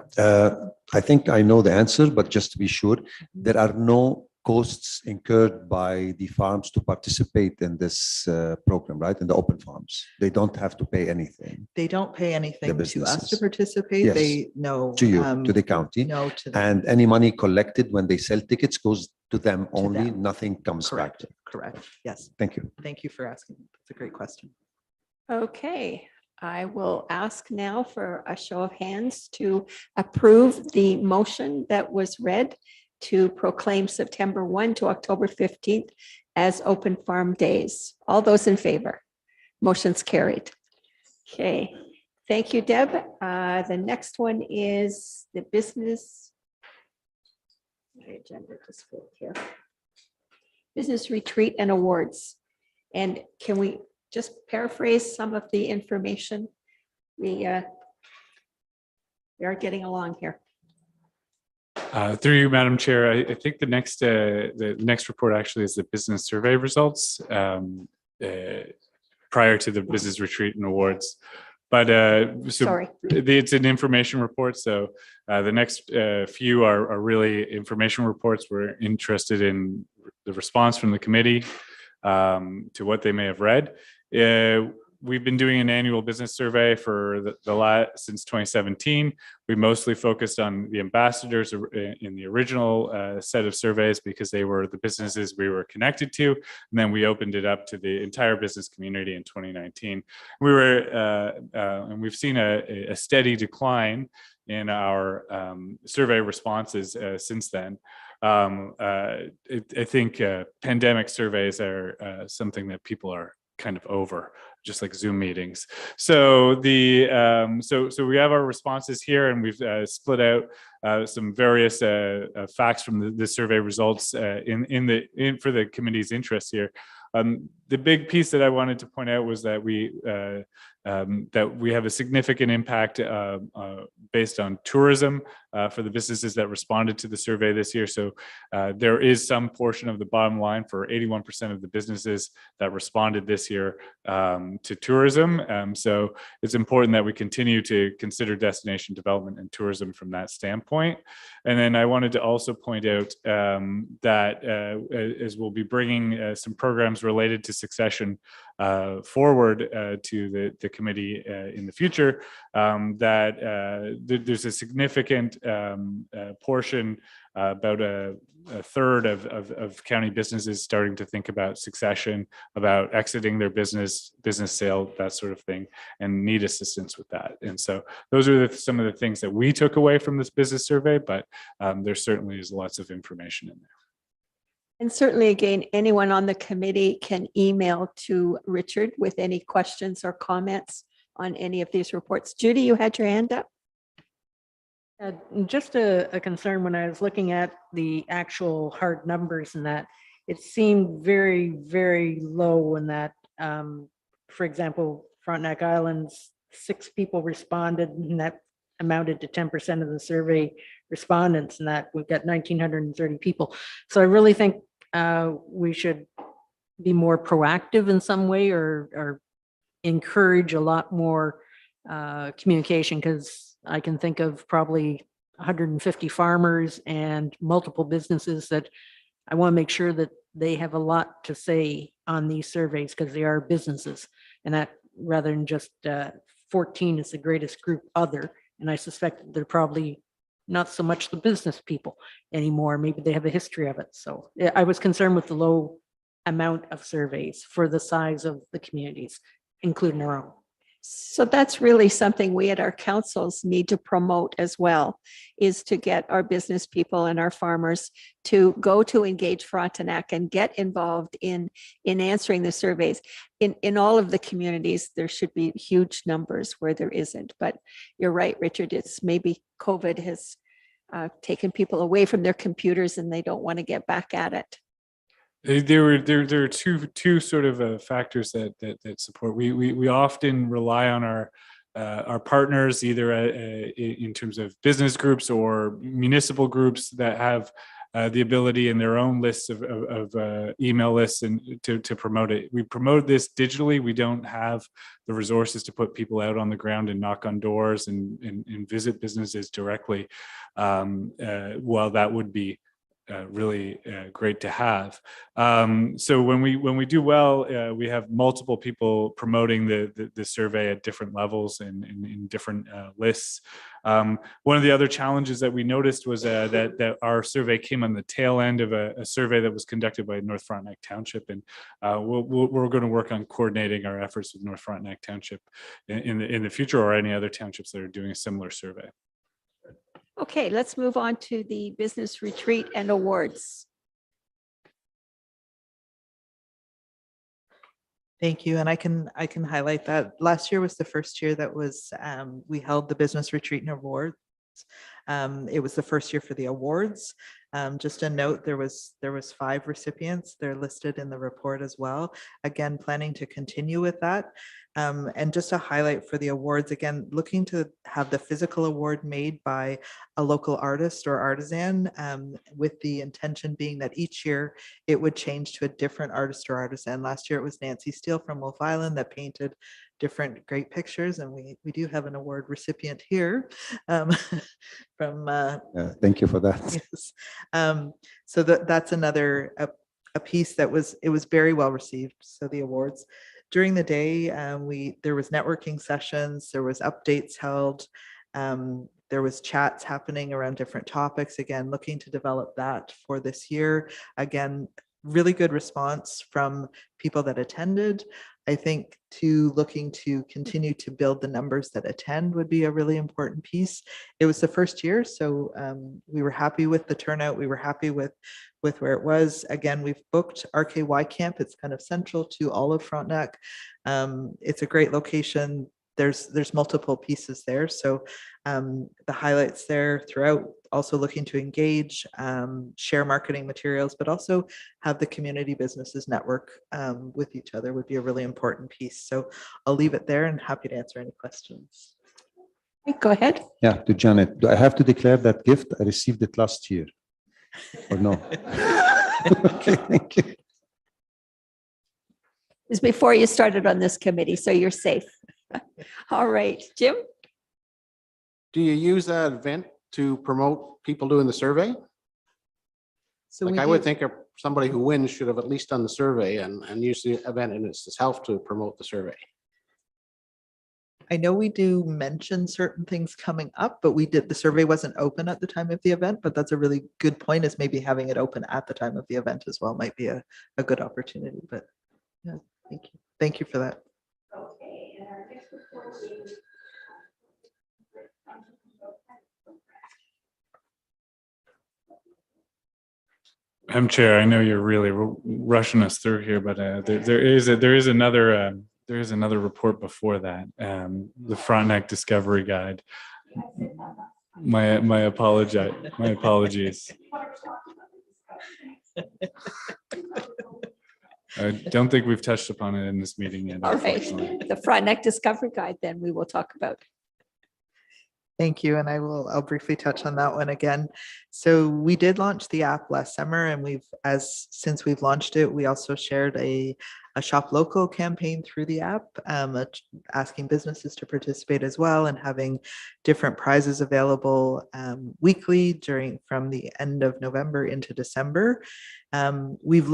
I think I know the answer, but just to be sure, there are no costs incurred by the farms to participate in this program, right? In the Open Farms, they don't have to pay anything. They don't pay anything to us businesses. to participate. Yes. They know To you, to the county. No, to them. And any money collected when they sell tickets goes to them only, them. nothing comes Correct. back. Correct. Yes. Thank you. Thank you for asking. That's a great question. Okay, I will ask now for a show of hands to approve the motion that was read to proclaim September 1 to October 15th as Open Farm Days. All those in favor? Motion's carried. Okay, thank you, Deb. The next one is the business. My agenda just flipped here. Business retreat and awards. And can we just paraphrase some of the information? We are getting along here. Through you, Madam Chair, I think the next report actually is the business survey results prior to the business retreat and awards. But Sorry. It's an information report. So the next few are really information reports. We're interested in the response from the committee to what they may have read. We've been doing an annual business survey for since 2017. We mostly focused on the ambassadors in the original set of surveys because they were the businesses we were connected to. And then we opened it up to the entire business community in 2019. And we've seen a steady decline in our survey responses since then. I think pandemic surveys are something that people are kind of over, just like Zoom meetings. So so we have our responses here, and we've split out some various facts from the survey results for the committee's interest here. The big piece that I wanted to point out was that we have a significant impact based on tourism for the businesses that responded to the survey this year. So there is some portion of the bottom line for 81% of the businesses that responded this year to tourism. So it's important that we continue to consider destination development and tourism from that standpoint. And then I wanted to also point out that as we'll be bringing some programs related to succession forward to the committee in the future, that there's a significant portion, about a third of county businesses starting to think about succession, about exiting their business sale, that sort of thing, and need assistance with that. And so those are some of the things that we took away from this business survey, but there certainly is lots of information in there. And certainly, again, anyone on the committee can email to Richard with any questions or comments on any of these reports. Judy, you had your hand up. Just a concern when I was looking at the actual hard numbers and that it seemed very, very low in that, for example, Frontenac Islands, 6 people responded, and that amounted to 10% of the survey respondents, and that we've got 1,930 people. So I really think we should be more proactive in some way, or encourage a lot more communication, because I can think of probably 150 farmers and multiple businesses that I want to make sure that they have a lot to say on these surveys, because they are businesses, and that rather than just 14 is the greatest group other. And I suspect they're probably not so much the business people anymore. Maybe they have a history of it. So yeah, I was concerned with the low amount of surveys for the size of the communities, including our own. So that's really something we at our councils need to promote as well, is to get our business people and our farmers to go to Engage Frontenac and get involved in answering the surveys. In all of the communities, there should be huge numbers where there isn't. But you're right, Richard, it's maybe COVID has taken people away from their computers and they don't want to get back at it. There are two sort of factors that support. We often rely on our partners, either in terms of business groups or municipal groups that have the ability in their own lists of email lists and to promote it. We promote this digitally. We don't have the resources to put people out on the ground and knock on doors and visit businesses directly. While that would be really great to have. So when we do well, we have multiple people promoting the survey at different levels and in different lists. One of the other challenges that we noticed was that our survey came on the tail end of a survey that was conducted by North Frontenac Township, and we're going to work on coordinating our efforts with North Frontenac Township in the future, or any other townships that are doing a similar survey. Okay, let's move on to the business retreat and awards. Thank you. And I can highlight that last year was the first year that was we held the business retreat and awards. It was the first year for the awards. Just a note, there was 5 recipients. They're listed in the report as well. Again, planning to continue with that. And just a highlight for the awards, again, looking to have the physical award made by a local artist or artisan, with the intention being that each year it would change to a different artist or artisan. Last year it was Nancy Steele from Wolf Island that painted different great pictures, and we do have an award recipient here from Thank you for that. yes. So that's another a piece that was very well received. So the awards during the day, there was networking sessions, there was updates held, there was chats happening around different topics. Again, looking to develop that for this year. Again, really good response from people that attended. I think looking to continue to build the numbers that attend would be a really important piece. It was the first year, so we were happy with the turnout. We were happy with where it was. Again, we've booked RKY Camp. It's kind of central to all of Frontenac. It's a great location. There's multiple pieces there. So the highlights there throughout, also looking to engage, share marketing materials, but also have the community businesses network with each other would be a really important piece. So I'll leave it there and happy to answer any questions. Go ahead. Yeah, to Janet, do I have to declare that gift? I received it last year, or no? Okay, thank you. It's before you started on this committee, so you're safe. All right, Jim? Do you use that event to promote people doing the survey? So Like I would think somebody who wins should have at least done the survey and use the event in itself to promote the survey. I know we do mention certain things coming up, but the survey wasn't open at the time of the event, but that's a really good point, is maybe having it open at the time of the event as well might be a good opportunity, but yeah, thank you. Thank you for that. Okay, and our next report is Madam Chair, I know you're really rushing us through here, but there is another report before that, the Frontenac Discovery Guide. My apologies. I don't think we've touched upon it in this meeting yet. all right. The Frontenac Discovery Guide, then we will talk about. Thank you. And I'll briefly touch on that one again. So we did launch the app last summer, and since we've launched it, we also shared a shop local campaign through the app, asking businesses to participate as well, and having different prizes available weekly from the end of November into December. We've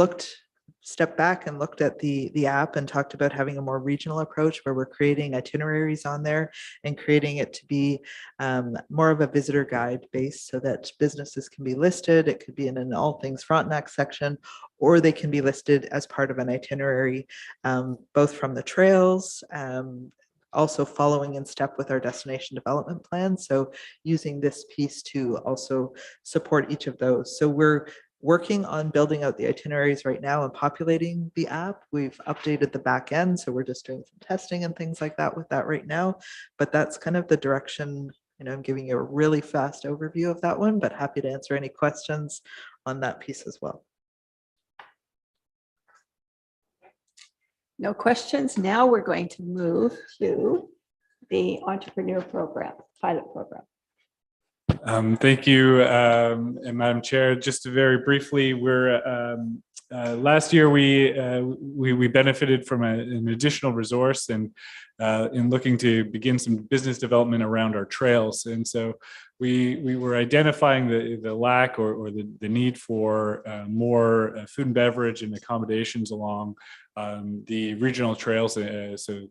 stepped back and looked at the app and talked about having a more regional approach, where we're creating itineraries on there and creating it to be more of a visitor guide base, so that businesses can be listed. It could be in an all things Frontenac section, or they can be listed as part of an itinerary, both from the trails, also following in step with our destination development plan. So using this piece to also support each of those. So we're working on building out the itineraries right now and populating the app. We've updated the back end, so we're just doing some testing and things like that with that right now. But that's kind of the direction. I'm giving you a really fast overview of that one, but happy to answer any questions on that piece as well. No questions. Now we're going to move to the entrepreneur program, pilot program. Thank you, and Madam Chair. Just very briefly, we're last year we benefited from an additional resource and in looking to begin some business development around our trails. And so we were identifying the lack or the need for more food and beverage and accommodations along the regional trails, so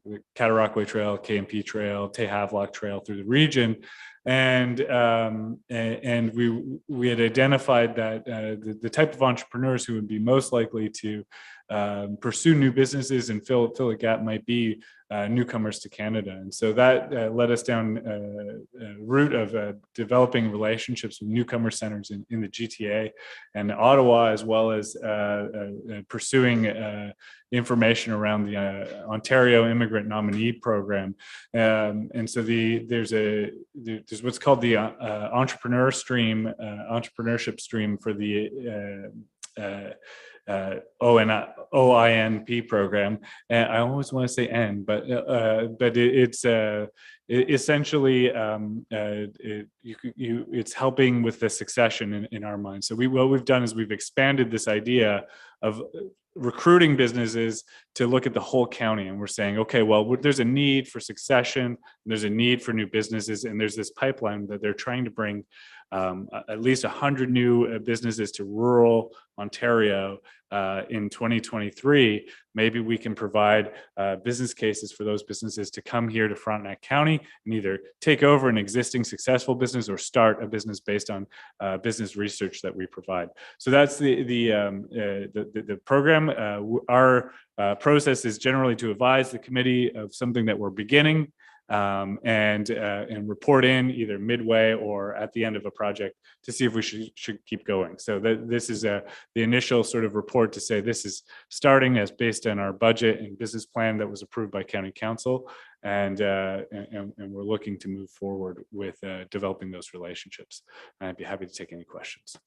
the Cataraqui Trail, KMP Trail, Te Havelock Trail through the region. And we had identified that the type of entrepreneurs who would be most likely to pursue new businesses and fill a gap might be newcomers to Canada. And so that led us down a route of developing relationships with newcomer centers in the GTA and Ottawa, as well as pursuing information around the Ontario Immigrant Nominee Program. And so there's what's called the entrepreneur stream, entrepreneurship stream for the OINP program. And I always want to say N, but it's essentially it's helping with the succession in our minds. So what we've done is we've expanded this idea of recruiting businesses to look at the whole county, and we're saying, okay, well, there's a need for succession, there's a need for new businesses, and there's this pipeline that they're trying to bring at least 100 new businesses to rural Ontario in 2023. Maybe we can provide business cases for those businesses to come here to Frontenac County and either take over an existing successful business or start a business based on business research that we provide. So that's the program. Our process is generally to advise the committee of something that we're beginning and report in either midway or at the end of a project to see if we should keep going. So this is the initial sort of report to say this is starting as based on our budget and business plan that was approved by County Council, and we're looking to move forward with developing those relationships. And I'd be happy to take any questions.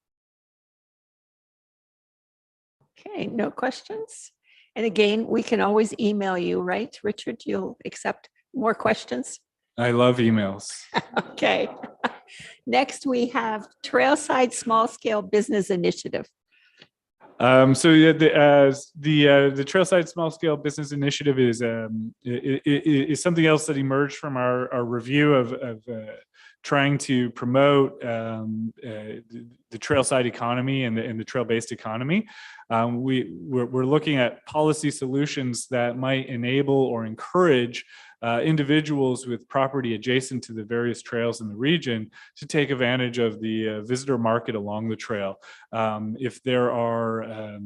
Okay, no questions. And again, we can always email you, right? Richard, you'll accept more questions? I love emails. Okay. Next, we have Trailside Small Scale Business Initiative. So the Trailside Small Scale Business Initiative is something else that emerged from our review of trying to promote the trailside economy and the trail-based economy. We're looking at policy solutions that might enable or encourage individuals with property adjacent to the various trails in the region to take advantage of the visitor market along the trail. If there are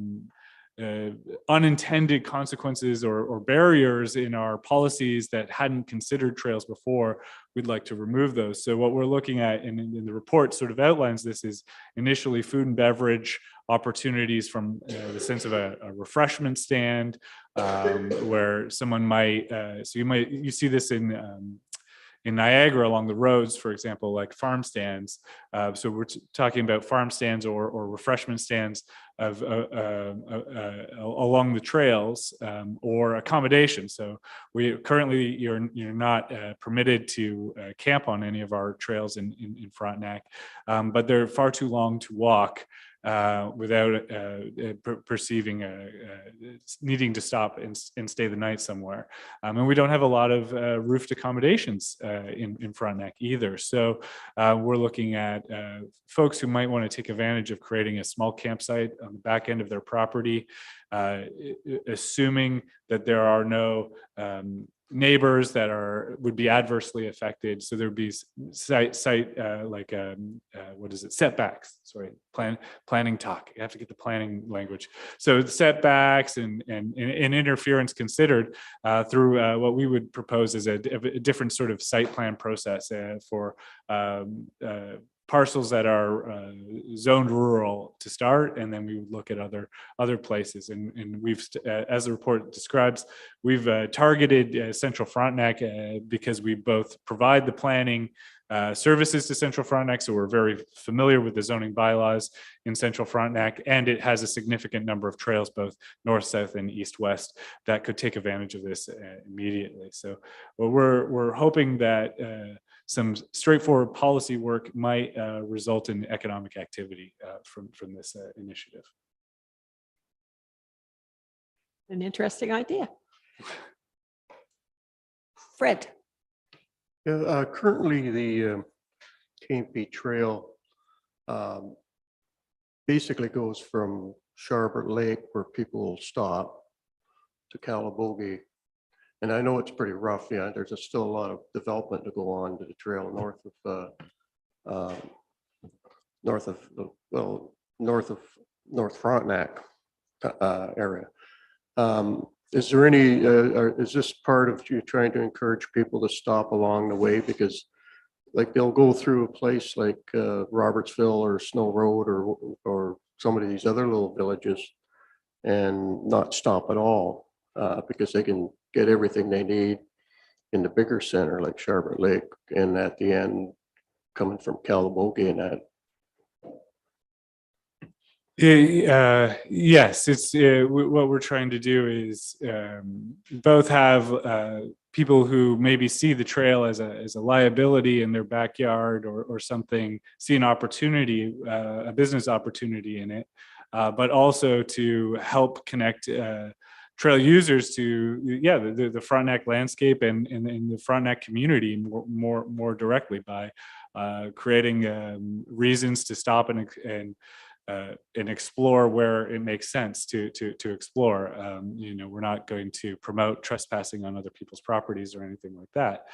unintended consequences or barriers in our policies that hadn't considered trails before, we'd like to remove those. So what we're looking at in the report sort of outlines this is initially food and beverage opportunities from the sense of a refreshment stand where someone might, so you see this in Niagara along the roads, for example, like farm stands. So we're talking about farm stands or refreshment stands of along the trails or accommodation. So you're not permitted to camp on any of our trails in Frontenac, but they're far too long to walk without perceiving needing to stop and stay the night somewhere. And we don't have a lot of roofed accommodations in Frontenac either. So we're looking at folks who might want to take advantage of creating a small campsite on the back end of their property, assuming that there are no neighbors that would be adversely affected. So there'd be setbacks, planning talk. You have to get the planning language. So the setbacks and interference considered through what we would propose as a different sort of site plan process for parcels that are zoned rural to start, and then we would look at other places. And we've, as the report describes, we've targeted Central Frontenac because we both provide the planning services to Central Frontenac, so we're very familiar with the zoning bylaws in Central Frontenac, and it has a significant number of trails, both north, south, and east, west, that could take advantage of this immediately. So we're hoping that some straightforward policy work might result in economic activity from this initiative. An interesting idea. Fred? Yeah, currently the KMP Trail basically goes from Sharbert Lake, where people will stop, to Calabogie. And I know it's pretty rough. Yeah, there's still a lot of development to go on to the trail north of North Frontenac area. Is there any, is this part of you trying to encourage people to stop along the way? Because like they'll go through a place like Robertsville or Snow Road or some of these other little villages and not stop at all because they can get everything they need in the bigger center like Sharbert Lake, and at the end coming from Calabogie and that. Yes, it's what we're trying to do is both have people who maybe see the trail as a liability in their backyard or something, see an opportunity, a business opportunity in it, but also to help connect trail users to the Frontenac landscape and the Frontenac community more directly by creating reasons to stop and explore where it makes sense to explore. We're not going to promote trespassing on other people's properties or anything like that.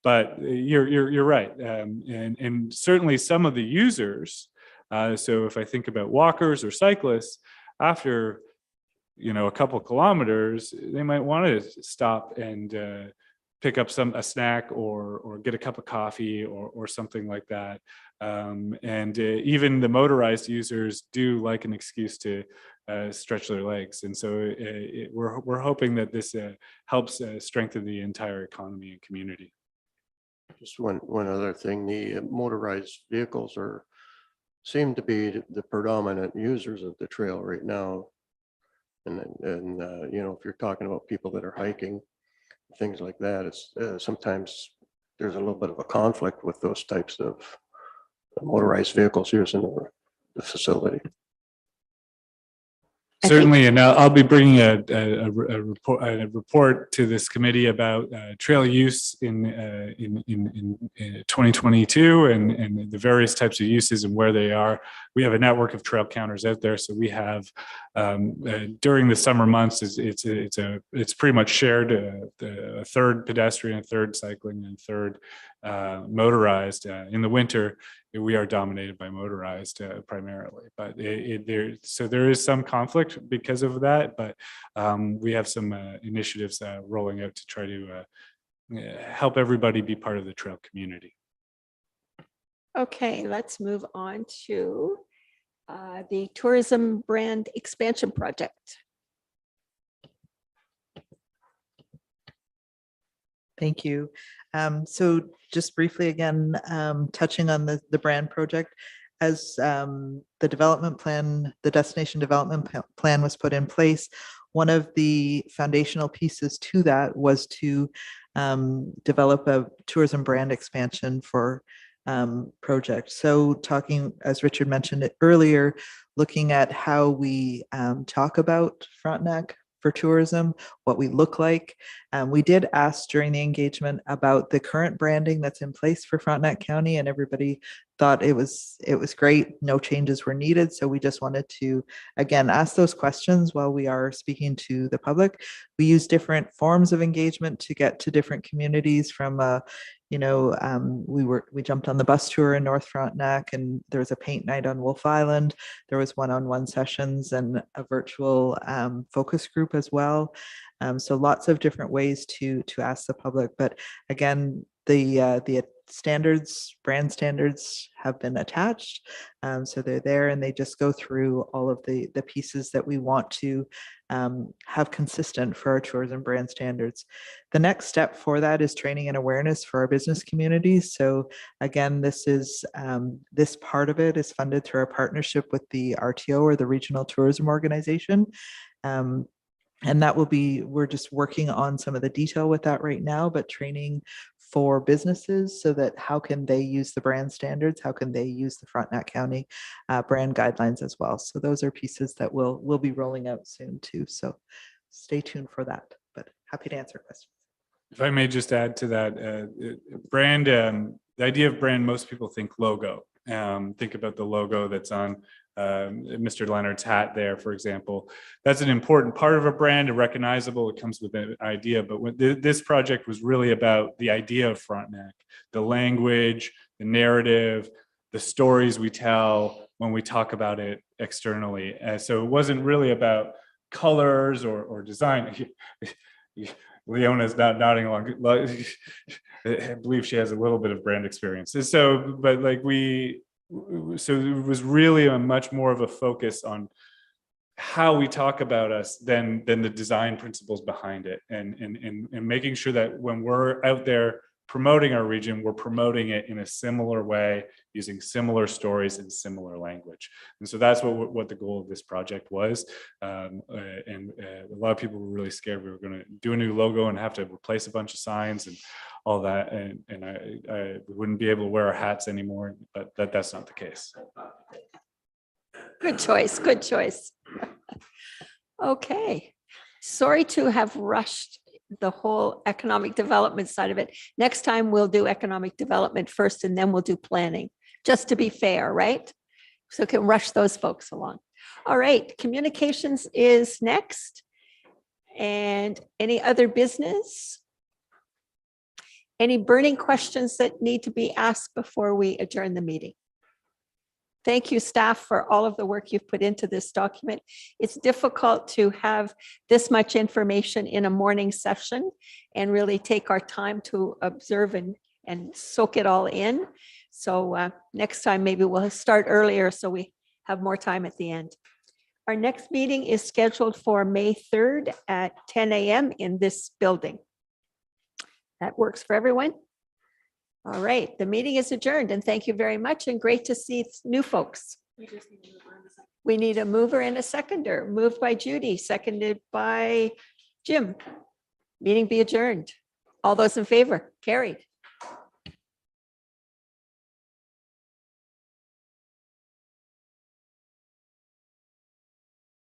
But you're right, and certainly some of the users. So if I think about walkers or cyclists, after a couple kilometers, they might want to stop and pick up a snack or get a cup of coffee or something like that. And even the motorized users do like an excuse to stretch their legs. And so we're hoping that this helps strengthen the entire economy and community. Just one other thing, the motorized vehicles seem to be the predominant users of the trail right now. And if you're talking about people that are hiking, things like that, it's sometimes there's a little bit of a conflict with those types of motorized vehicles using the facility. Certainly, and I'll be bringing a report to this committee about trail use in 2022 and the various types of uses and where they are. We have a network of trail counters out there, so we have during the summer months it's pretty much shared, a third pedestrian, a third cycling, and a third motorized. In the winter, we are dominated by motorized primarily, but there is some conflict because of that, but we have some initiatives rolling out to try to help everybody be part of the trail community. Okay, let's move on to the tourism brand expansion project. Thank you. So just briefly again, touching on the brand project, as the development plan, the destination development plan was put in place, one of the foundational pieces to that was to develop a tourism brand expansion for project. So talking, as Richard mentioned it earlier, looking at how we talk about Frontenac for tourism, what we look like. We did ask during the engagement about the current branding that's in place for Frontenac County, and everybody thought it was great. No changes were needed. So we just wanted to, again, ask those questions while we are speaking to the public. We use different forms of engagement to get to different communities from we jumped on the bus tour in North Frontenac, and there was a paint night on Wolf Island. There was one-on-one sessions and a virtual focus group as well. So lots of different ways to ask the public. But again, the brand standards have been attached. So they're there, and they just go through all of the pieces that we want to have consistent for our tourism brand standards. The next step for that is training and awareness for our business communities. So again, this part of it is funded through our partnership with the RTO, or the Regional Tourism Organization. And that will be, we're just working on some of the detail with that right now, but training for businesses so that how can they use the brand standards, how can they use the Frontenac County brand guidelines as well. So those are pieces that we'll be rolling out soon too. So stay tuned for that, but happy to answer questions. If I may just add to that, brand, the idea of brand, most people think logo. Think about the logo that's on Mr. Leonard's hat there, for example. That's an important part of a brand, recognizable. It comes with an idea, but this project was really about the idea of Frontenac, the language, the narrative, the stories we tell when we talk about it externally. So it wasn't really about colors or design. Leona's not nodding along. I believe she has a little bit of brand experience. So, but like so it was really a much more of a focus on how we talk about us than the design principles behind it, and making sure that when we're out there promoting our region, we're promoting it in a similar way, using similar stories and similar language. And so that's what the goal of this project was. A lot of people were really scared we were going to do a new logo and have to replace a bunch of signs and all that. And I wouldn't be able to wear our hats anymore, but that's not the case. Good choice, good choice. Okay, sorry to have rushed the whole economic development side of it. Next time we'll do economic development first and then we'll do planning, just to be fair, right? So can rush those folks along. All right, communications is next. And any other business? Any burning questions that need to be asked before we adjourn the meeting? Thank you, staff, for all of the work you've put into this document. It's difficult to have this much information in a morning session and really take our time to observe and soak it all in. So next time, maybe we'll start earlier so we have more time at the end. Our next meeting is scheduled for May 3rd at 10 a.m. in this building. That works for everyone? All right, the meeting is adjourned, and thank you very much, and great to see new folks. We need a mover and a seconder. Moved by Judy, seconded by Jim. Meeting be adjourned. All those in favor? Carried.